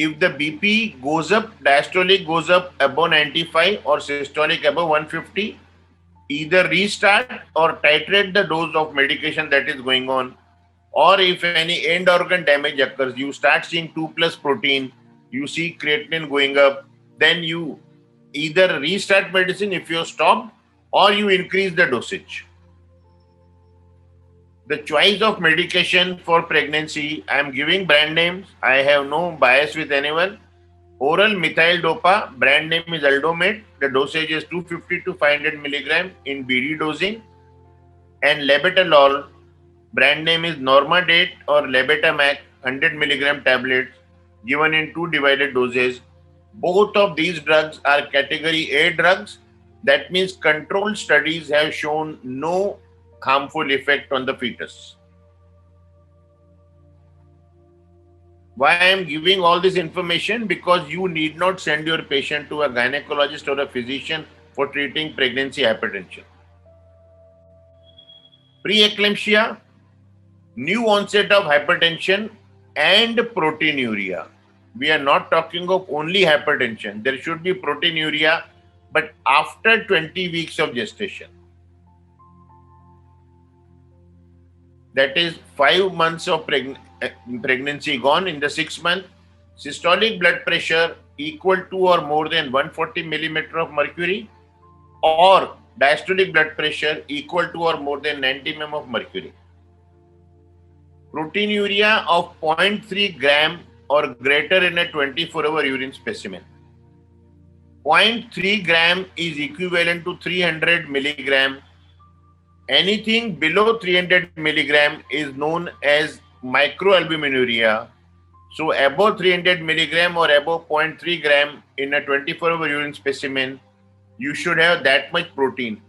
If the BP goes up, diastolic goes up above 95 or systolic above 150, either restart or titrate the dose of medication that is going on. Or if any end organ damage occurs, you start seeing 2+ protein, you see creatinine going up, then you either restart medicine if you stopped, or you increase the dosage. The choice of medication for pregnancy, I am giving brand names. I have no bias with anyone. Oral methyl dopa, brand name is Aldomate. The dosage is 250 to 500 milligram in BD dosing. And labetalol, brand name is Normadate or Lebetamac, 100 milligram tablets given in 2 divided doses. Both of these drugs are category A drugs. That means controlled studies have shown no harmful effect on the fetus. Why I am giving all this information? Because you need not send your patient to a gynecologist or a physician for treating pregnancy hypertension. Preeclampsia, new onset of hypertension and proteinuria. We are not talking of only hypertension. There should be proteinuria, but after 20 weeks of gestation. That is 5 months of pregnancy gone. In the 6th month, systolic blood pressure equal to or more than 140 millimeter of mercury, or diastolic blood pressure equal to or more than 90 mm of mercury. Proteinuria of 0.3 gram or greater in a 24-hour urine specimen. 0.3 gram is equivalent to 300 milligram. Anything below 300 milligram is known as microalbuminuria. So above 300 milligram or above 0.3 gram in a 24-hour urine specimen, you should have that much protein.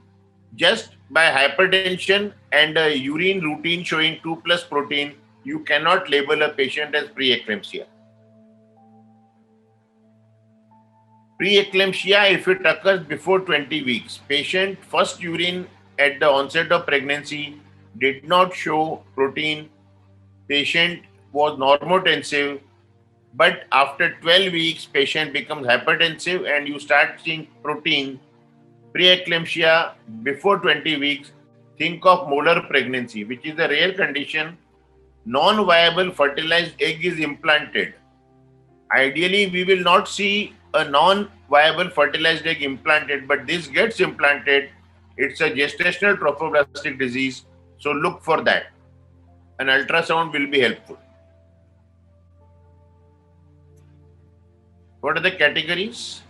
Just by hypertension and a urine routine showing 2+ protein, you cannot label a patient as preeclampsia. Preeclampsia, if it occurs before 20 weeks, patient first urine at the onset of pregnancy did not show protein, patient was normotensive, but after 12 weeks, patient becomes hypertensive and you start seeing protein. Preeclampsia before 20 weeks, think of molar pregnancy, which is a rare condition. Non-viable fertilized egg is implanted. Ideally, we will not see a non-viable fertilized egg implanted, but this gets implanted. It's a gestational trophoblastic disease, so look for that. An ultrasound will be helpful. What are the categories?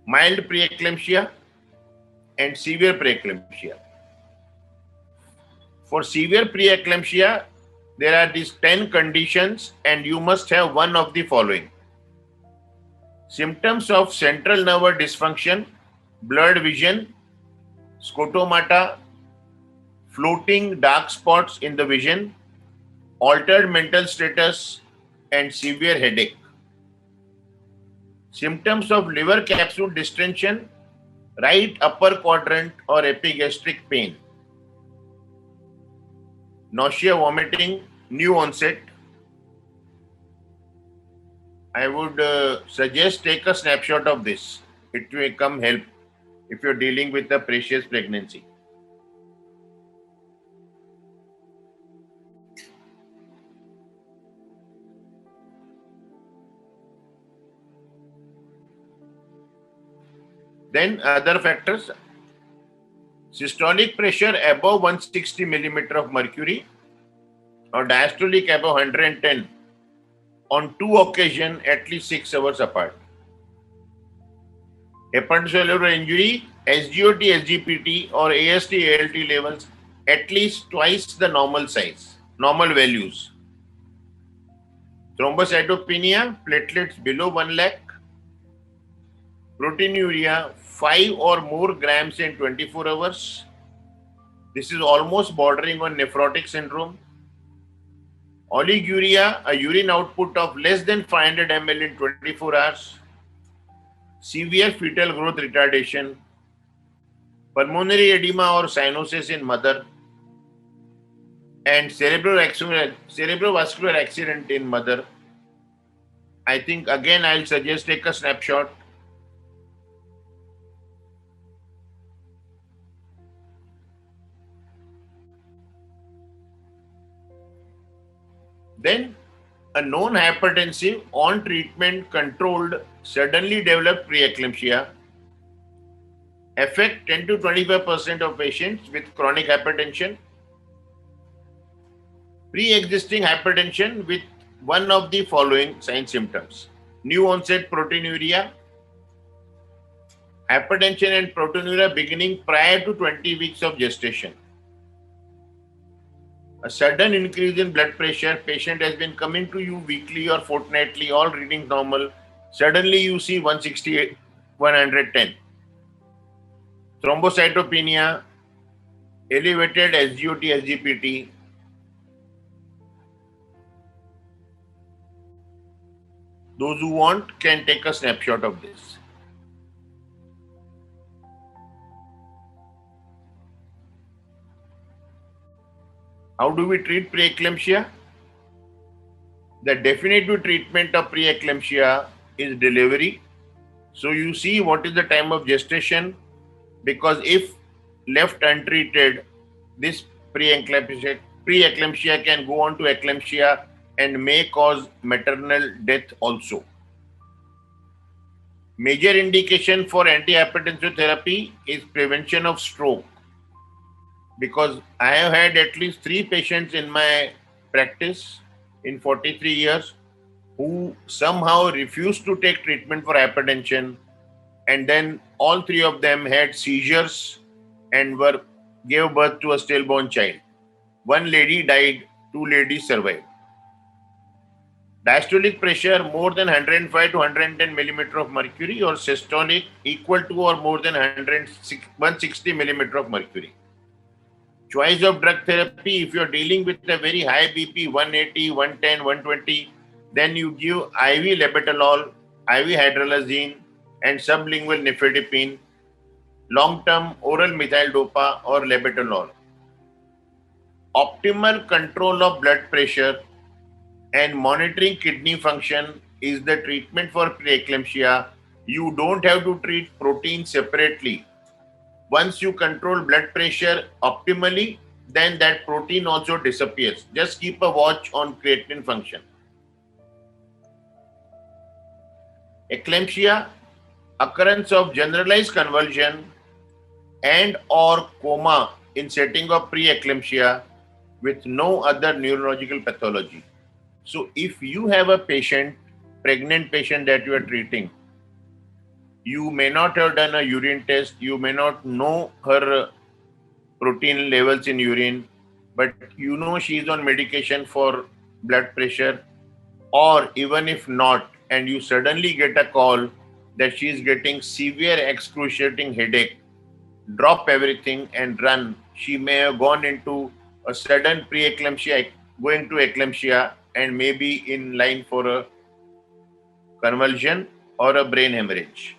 Mild preeclampsia and severe preeclampsia. For severe preeclampsia, there are these 10 conditions and you must have one of the following. Symptoms of central nervous dysfunction, blurred vision, scotomata, floating dark spots in the vision, altered mental status, and severe headache. Symptoms of liver capsule distension, right upper quadrant or epigastric pain. Nausea, vomiting, new onset. I would suggest take a snapshot of this. It will come help if you're dealing with a precious pregnancy. Then other factors, systolic pressure above 160 millimeter of mercury or diastolic above 110 on 2 occasions at least 6 hours apart. Hepatocellular injury, SGOT, SGPT or AST, ALT levels at least twice the normal size, normal values. Thrombocytopenia, platelets below 1 lakh. Proteinuria, 5 or more grams in 24 hours. This is almost bordering on nephrotic syndrome. Oliguria, a urine output of less than 500 ml in 24 hours. Severe fetal growth retardation. Pulmonary edema or cyanosis in mother. And cerebrovascular accident in mother. I think again I'll suggest take a snapshot. Then a known hypertensive on treatment controlled suddenly developed preeclampsia affect 10 to 25% of patients with chronic hypertension. Pre-existing hypertension with one of the following sign symptoms. New onset proteinuria. Hypertension and proteinuria beginning prior to 20 weeks of gestation. A sudden increase in blood pressure, patient has been coming to you weekly or fortnightly, all reading normal. Suddenly you see 168, 110. Thrombocytopenia, elevated SGOT, SGPT. Those who want can take a snapshot of this. How do we treat preeclampsia? The definitive treatment of preeclampsia is delivery. So you see what is the time of gestation, because if left untreated, this preeclampsia can go on to eclampsia and may cause maternal death also. Major indication for antihypertensive therapy is prevention of stroke, because I have had at least 3 patients in my practice in 43 years who somehow refused to take treatment for hypertension, and then all 3 of them had seizures and gave birth to a stillborn child. 1 lady died, 2 ladies survived. Diastolic pressure more than 105 to 110 millimeter of mercury, or systolic equal to or more than 160 millimeter of mercury. Choice of drug therapy, if you are dealing with a very high BP, 180, 110, 120, then you give IV labetalol, IV hydralazine, and sublingual nifedipine, long-term oral methyl dopa or labetalol. Optimal control of blood pressure and monitoring kidney function is the treatment for preeclampsia. You don't have to treat protein separately. Once you control blood pressure optimally, then that protein also disappears. Just keep a watch on creatinine function. Eclampsia, occurrence of generalized convulsion and or coma in setting of preeclampsia with no other neurological pathology. So if you have a patient, pregnant patient that you are treating, you may not have done a urine test, you may not know her protein levels in urine, but you know she is on medication for blood pressure, or even if not, and you suddenly get a call that she is getting severe excruciating headache, drop everything and run. She may have gone into a sudden preeclampsia, going to eclampsia, and maybe in line for a convulsion or a brain hemorrhage.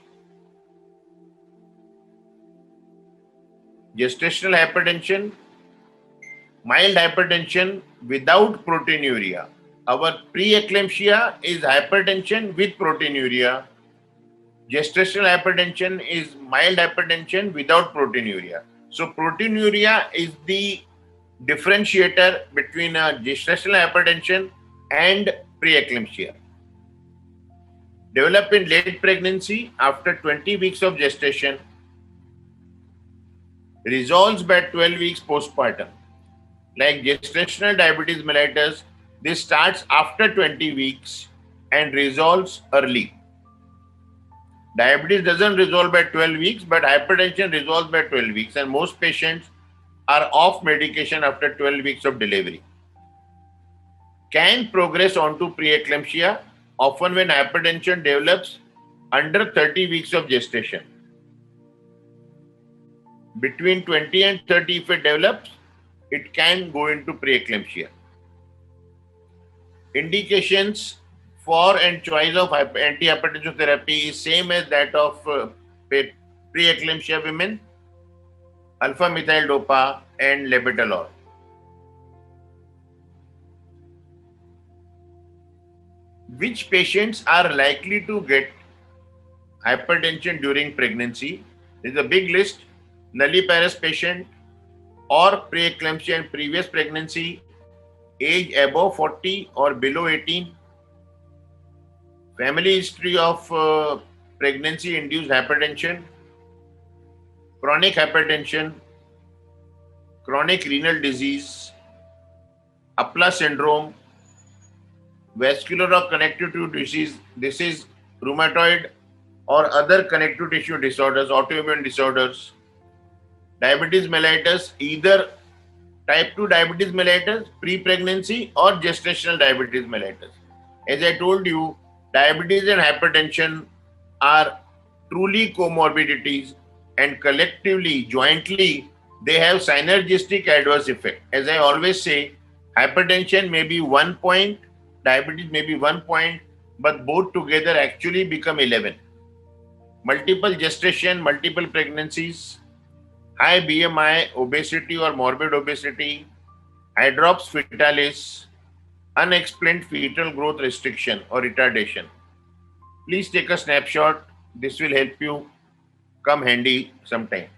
Gestational hypertension, mild hypertension without proteinuria. Our preeclampsia is hypertension with proteinuria. Gestational hypertension is mild hypertension without proteinuria. So proteinuria is the differentiator between a gestational hypertension and preeclampsia. Develop in late pregnancy after 20 weeks of gestation, resolves by 12 weeks postpartum. Like gestational diabetes mellitus, this starts after 20 weeks and resolves early. Diabetes doesn't resolve by 12 weeks, but hypertension resolves by 12 weeks, and most patients are off medication after 12 weeks of delivery. Can progress onto preeclampsia, often when hypertension develops under 30 weeks of gestation. Between 20 and 30, if it develops, it can go into preeclampsia. Indications for and choice of antihypertensive therapy is same as that of preeclampsia women, alpha methyl dopa and labetalol. Which patients are likely to get hypertension during pregnancy? There is a big list. Nulliparous patient or preeclampsia in previous pregnancy, age above 40 or below 18, family history of pregnancy-induced hypertension, chronic hypertension, chronic renal disease, Apla syndrome, vascular or connective tissue disease. This is rheumatoid or other connective tissue disorders, autoimmune disorders, diabetes mellitus, either type 2 diabetes mellitus, pre-pregnancy or gestational diabetes mellitus. As I told you, diabetes and hypertension are truly comorbidities, and collectively, jointly, they have synergistic adverse effect. As I always say, hypertension may be 1 point, diabetes may be 1 point, but both together actually become 11. Multiple gestation, multiple pregnancies, high BMI, obesity or morbid obesity, hydrops fetalis, unexplained fetal growth restriction or retardation. Please take a snapshot. This will help you come handy sometime.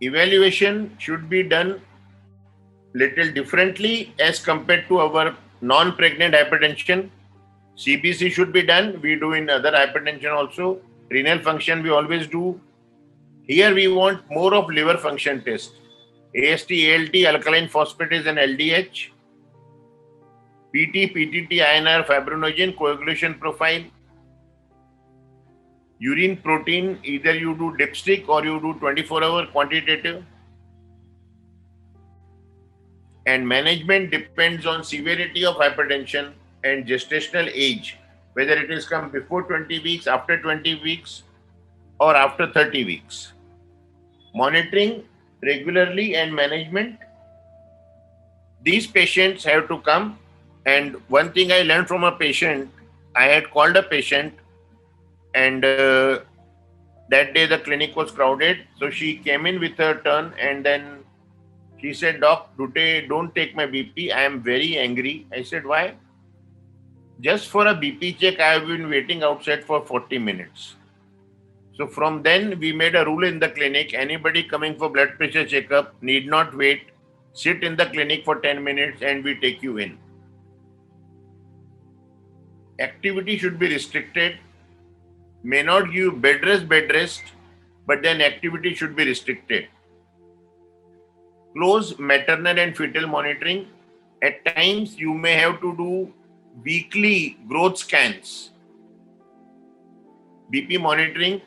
Evaluation should be done little differently as compared to our non-pregnant hypertension. CBC should be done. We do in other hypertension also. Renal function we always do. Here we want more of liver function test. AST, ALT, alkaline phosphatase and LDH. PT, PTT, INR, fibrinogen, coagulation profile. Urine protein, either you do dipstick or you do 24-hour quantitative. And management depends on severity of hypertension and gestational age, whether it is come before 20 weeks, after 20 weeks, or after 30 weeks. Monitoring regularly and management. These patients have to come. And one thing I learned from a patient, I had called a patient, and that day the clinic was crowded. So she came in with her turn, and then she said, "Doc, today don't take my BP. I am very angry." I said, "Why?" "Just for a BP check, I have been waiting outside for 40 minutes. So from then, we made a rule in the clinic. Anybody coming for blood pressure checkup need not wait. Sit in the clinic for 10 minutes and we take you in. Activity should be restricted. May not give bed rest, but then activity should be restricted. Close maternal and fetal monitoring. At times, you may have to do weekly growth scans. BP monitoring,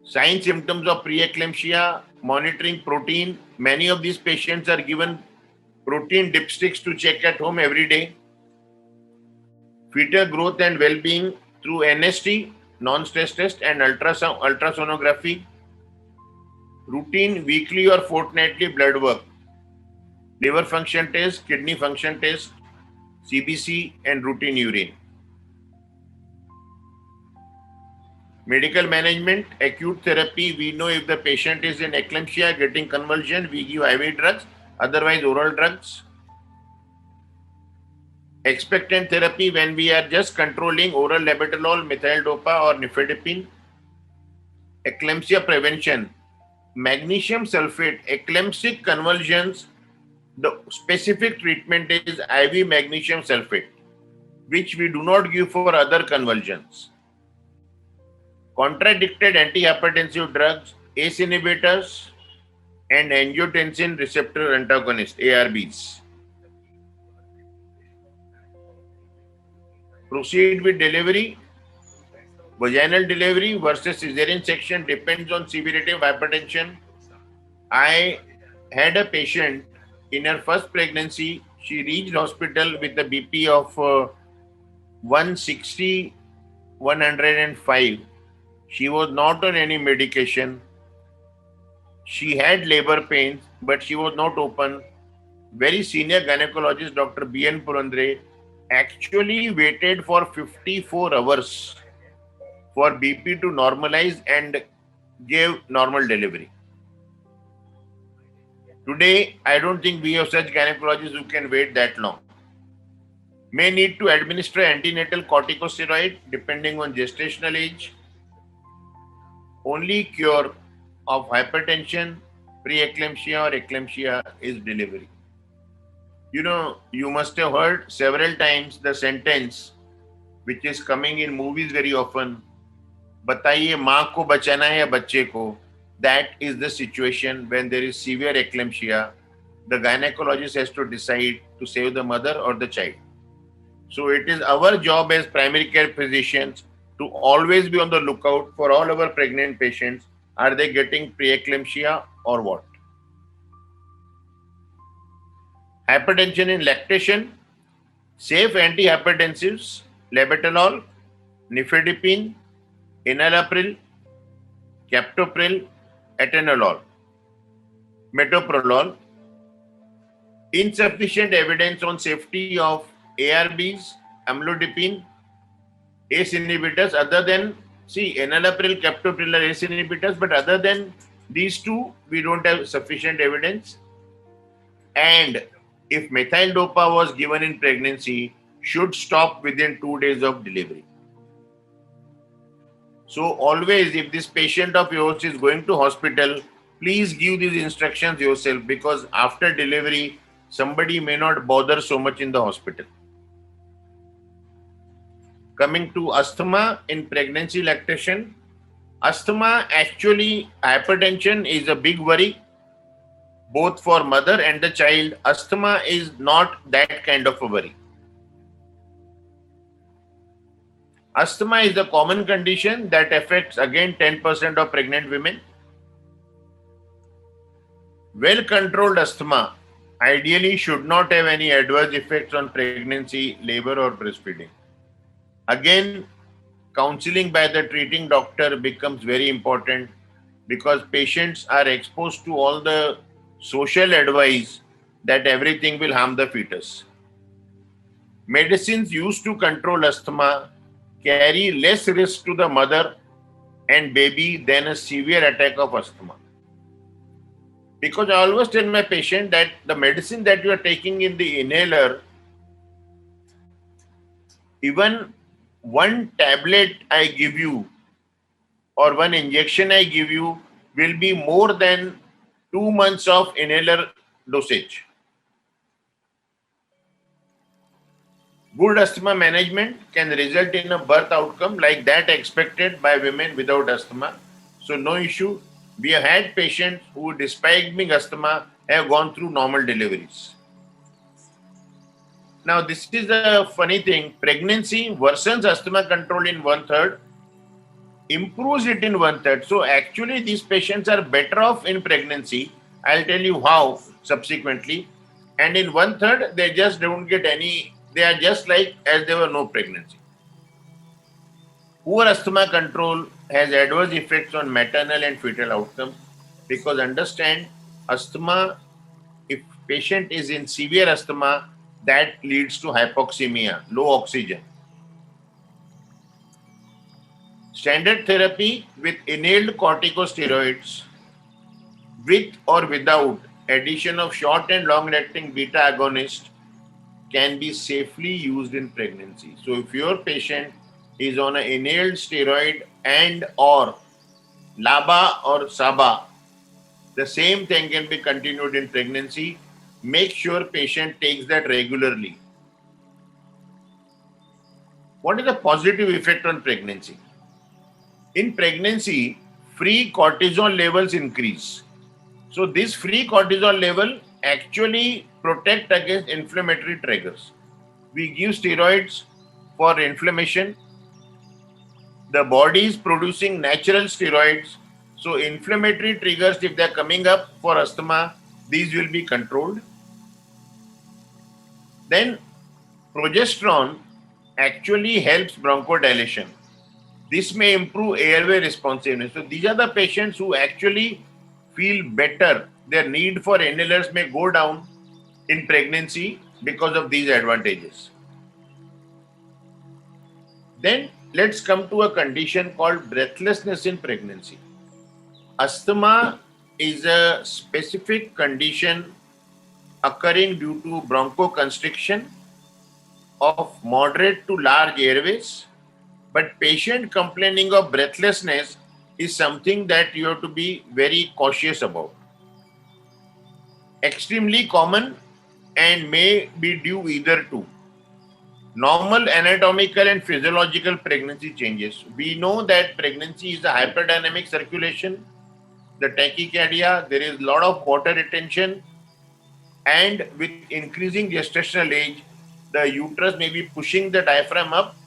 signs, symptoms of preeclampsia, monitoring protein. Many of these patients are given protein dipsticks to check at home every day. Fetal growth and well-being through NST, non-stress test, and ultrasonography. Routine weekly or fortnightly blood work, liver function test, kidney function test, CBC, and routine urine. Medical management, acute therapy. We know if the patient is in eclampsia, getting convulsion, we give IV drugs, otherwise oral drugs. Expectant therapy, when we are just controlling oral labetalol, methyl dopa, or nifedipine. Eclampsia prevention, magnesium sulfate, eclamptic convulsions, the specific treatment is IV magnesium sulfate, which we do not give for other convulsions. Contradicted antihypertensive drugs, ACE inhibitors, and angiotensin receptor antagonists, ARBs. Proceed with delivery. Vaginal delivery versus cesarean section depends on severity of hypertension. I had a patient in her first pregnancy. She reached hospital with a BP of 160, 105. She was not on any medication. She had labor pains, but she was not open. Very senior gynecologist, Dr. B.N. Purandre, actually waited for 54 hours for BP to normalize and gave normal delivery. Today, I don't think we have such gynecologists who can wait that long. May need to administer antenatal corticosteroid depending on gestational age. Only cure of hypertension, preeclampsia or eclampsia is delivery. You know, you must have heard several times the sentence, which is coming in movies very often. बताइए माँ को बचाना है या बच्चे को? That is the situation when there is severe eclampsia. The gynecologist has to decide to save the mother or the child. So it is our job as primary care physicians to always be on the lookout for all our pregnant patients. Are they getting preeclampsia or what? Hypertension in lactation, safe antihypertensives, labetalol, nifedipine, enalapril, captopril, atenolol, metoprolol. Insufficient evidence on safety of ARBs, amlodipine, ACE inhibitors other than, see, enalapril, captopril are ACE inhibitors, but other than these two, we don't have sufficient evidence. And if methyl dopa was given in pregnancy, should stop within 2 days of delivery. So always, if this patient of yours is going to hospital, please give these instructions yourself, because after delivery, somebody may not bother so much in the hospital. Coming to asthma in pregnancy lactation, asthma, actually hypertension is a big worry both for mother and the child. Asthma is not that kind of a worry. Asthma is a common condition that affects again 10% of pregnant women. Well-controlled asthma ideally should not have any adverse effects on pregnancy, labor or breastfeeding. Again, counseling by the treating doctor becomes very important, because patients are exposed to all the social advice that everything will harm the fetus. Medicines used to control asthma carry less risk to the mother and baby than a severe attack of asthma. Because I always tell my patient that the medicine that you are taking in the inhaler, even one tablet I give you or one injection I give you will be more than 2 months of inhaler dosage. Good asthma management can result in a birth outcome like that expected by women without asthma. So no issue. We have had patients who, despite being asthma, have gone through normal deliveries. Now, this is a funny thing. Pregnancy worsens asthma control in 1/3, improves it in 1/3. So actually, these patients are better off in pregnancy. I'll tell you how subsequently. And in 1/3, they just don't get any. They are just like as there were no pregnancy. Poor asthma control has adverse effects on maternal and fetal outcomes, because understand, asthma, if patient is in severe asthma, that leads to hypoxemia, low oxygen. Standard therapy with inhaled corticosteroids, with or without addition of short and long-acting beta agonist, can be safely used in pregnancy. So if your patient is on an inhaled steroid and or LABA or SABA, the same thing can be continued in pregnancy. Make sure patient takes that regularly. What is the positive effect on pregnancy? In pregnancy, free cortisol levels increase. So this free cortisol level actually protect against inflammatory triggers. We give steroids for inflammation. The body is producing natural steroids. So inflammatory triggers, if they are coming up for asthma, these will be controlled. Then progesterone actually helps bronchodilation. This may improve airway responsiveness. So these are the patients who actually feel better. Their need for inhalers may go down in pregnancy because of these advantages. Then let's come to a condition called breathlessness in pregnancy. Asthma is a specific condition occurring due to bronchoconstriction of moderate to large airways, but patient complaining of breathlessness is something that you have to be very cautious about. Extremely common and may be due either to Normal anatomical and physiological pregnancy changes. We know that pregnancy is a hyperdynamic circulation, the tachycardia, there is a lot of water retention, and with increasing gestational age, the uterus may be pushing the diaphragm up,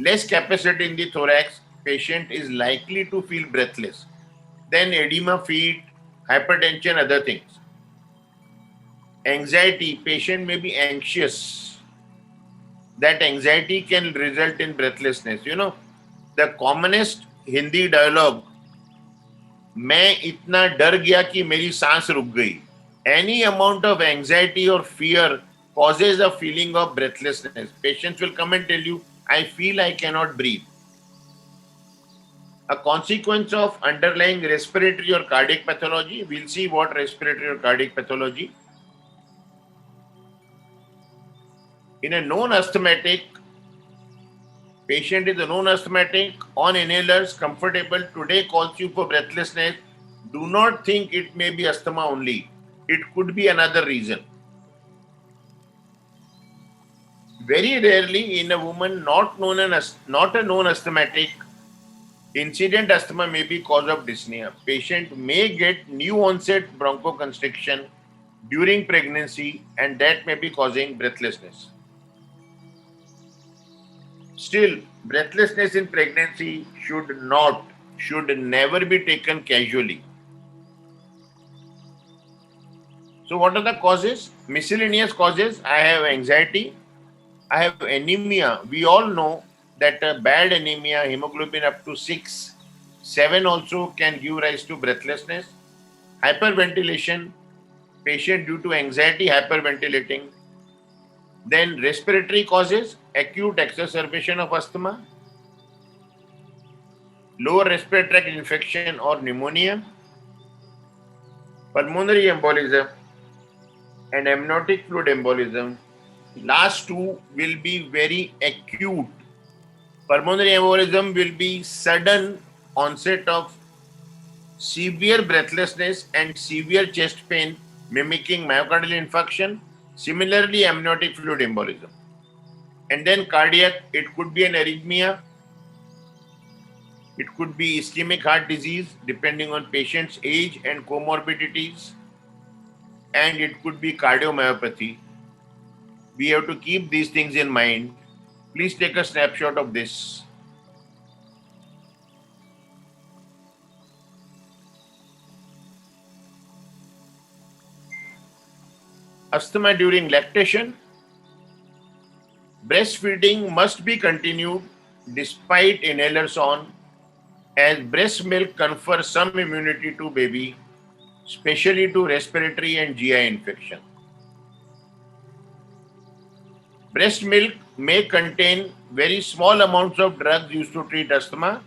less capacity in the thorax, patient is likely to feel breathless. Then edema, feet, hypertension, other things. Anxiety, patient may be anxious. That anxiety can result in breathlessness. You know, the commonest Hindi dialogue, मैं इतना डर गया कि मेरी सांस रुक गई. Any amount of anxiety or fear causes a feeling of breathlessness. Patients will come and tell you, I feel I cannot breathe. A consequence of underlying respiratory or cardiac pathology. We'll see what respiratory or cardiac pathology. In a non-asthmatic, patient is a non-asthmatic, on inhalers, comfortable, today calls you for breathlessness. Do not think it may be asthma only. It could be another reason. Very rarely in a woman not a known asthmatic, incident asthma may be cause of dyspnea. Patient may get new onset bronchoconstriction during pregnancy and that may be causing breathlessness. Still, breathlessness in pregnancy should never be taken casually. So what are the causes? Miscellaneous causes. I have anxiety. I have anemia. We all know that a bad anemia, hemoglobin up to 6, 7 also can give rise to breathlessness. Hyperventilation, patient due to anxiety hyperventilating. Then respiratory causes, acute exacerbation of asthma, lower respiratory tract infection or pneumonia, pulmonary embolism, and amniotic fluid embolism. Last two will be very acute. Pulmonary embolism will be sudden onset of severe breathlessness and severe chest pain mimicking myocardial infarction. Similarly, amniotic fluid embolism. And then cardiac, it could be an arrhythmia. It could be ischemic heart disease depending on patient's age and comorbidities. And it could be cardiomyopathy. We have to keep these things in mind. Please take a snapshot of this. Asthma during lactation. Breastfeeding must be continued despite inhalers on, as breast milk confers some immunity to baby, especially to respiratory and GI infection. Breast milk may contain very small amounts of drugs used to treat asthma,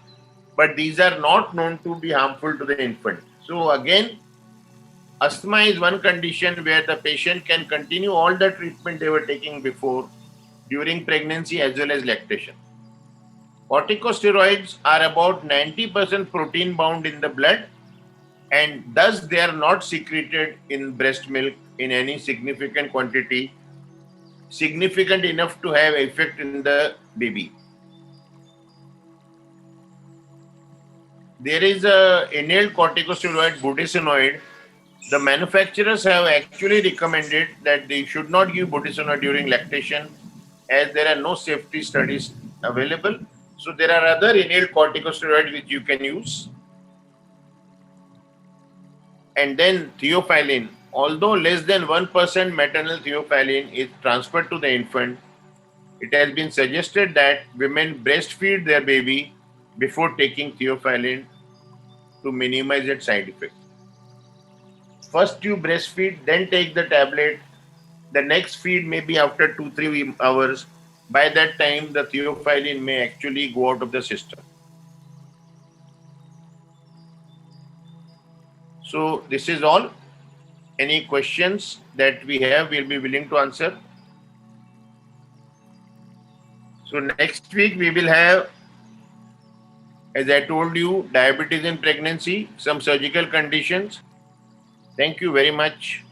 but these are not known to be harmful to the infant. So again, asthma is one condition where the patient can continue all the treatment they were taking before during pregnancy as well as lactation. Corticosteroids are about 90% protein bound in the blood and thus they are not secreted in breast milk in any significant quantity, significant enough to have effect in the baby. There is a inhaled corticosteroid, budesonide. The manufacturers have actually recommended that they should not give budesonide during lactation as there are no safety studies available. So there are other inhaled corticosteroids which you can use. And then theophylline. Although less than 1% maternal theophylline is transferred to the infant, it has been suggested that women breastfeed their baby before taking theophylline to minimize its side effects. First you breastfeed, then take the tablet. The next feed may be after 2-3 hours. By that time, the theophylline may actually go out of the system. So this is all. Any questions that we have, we'll be willing to answer. So next week we will have, as I told you, diabetes in pregnancy, some surgical conditions. Thank you very much.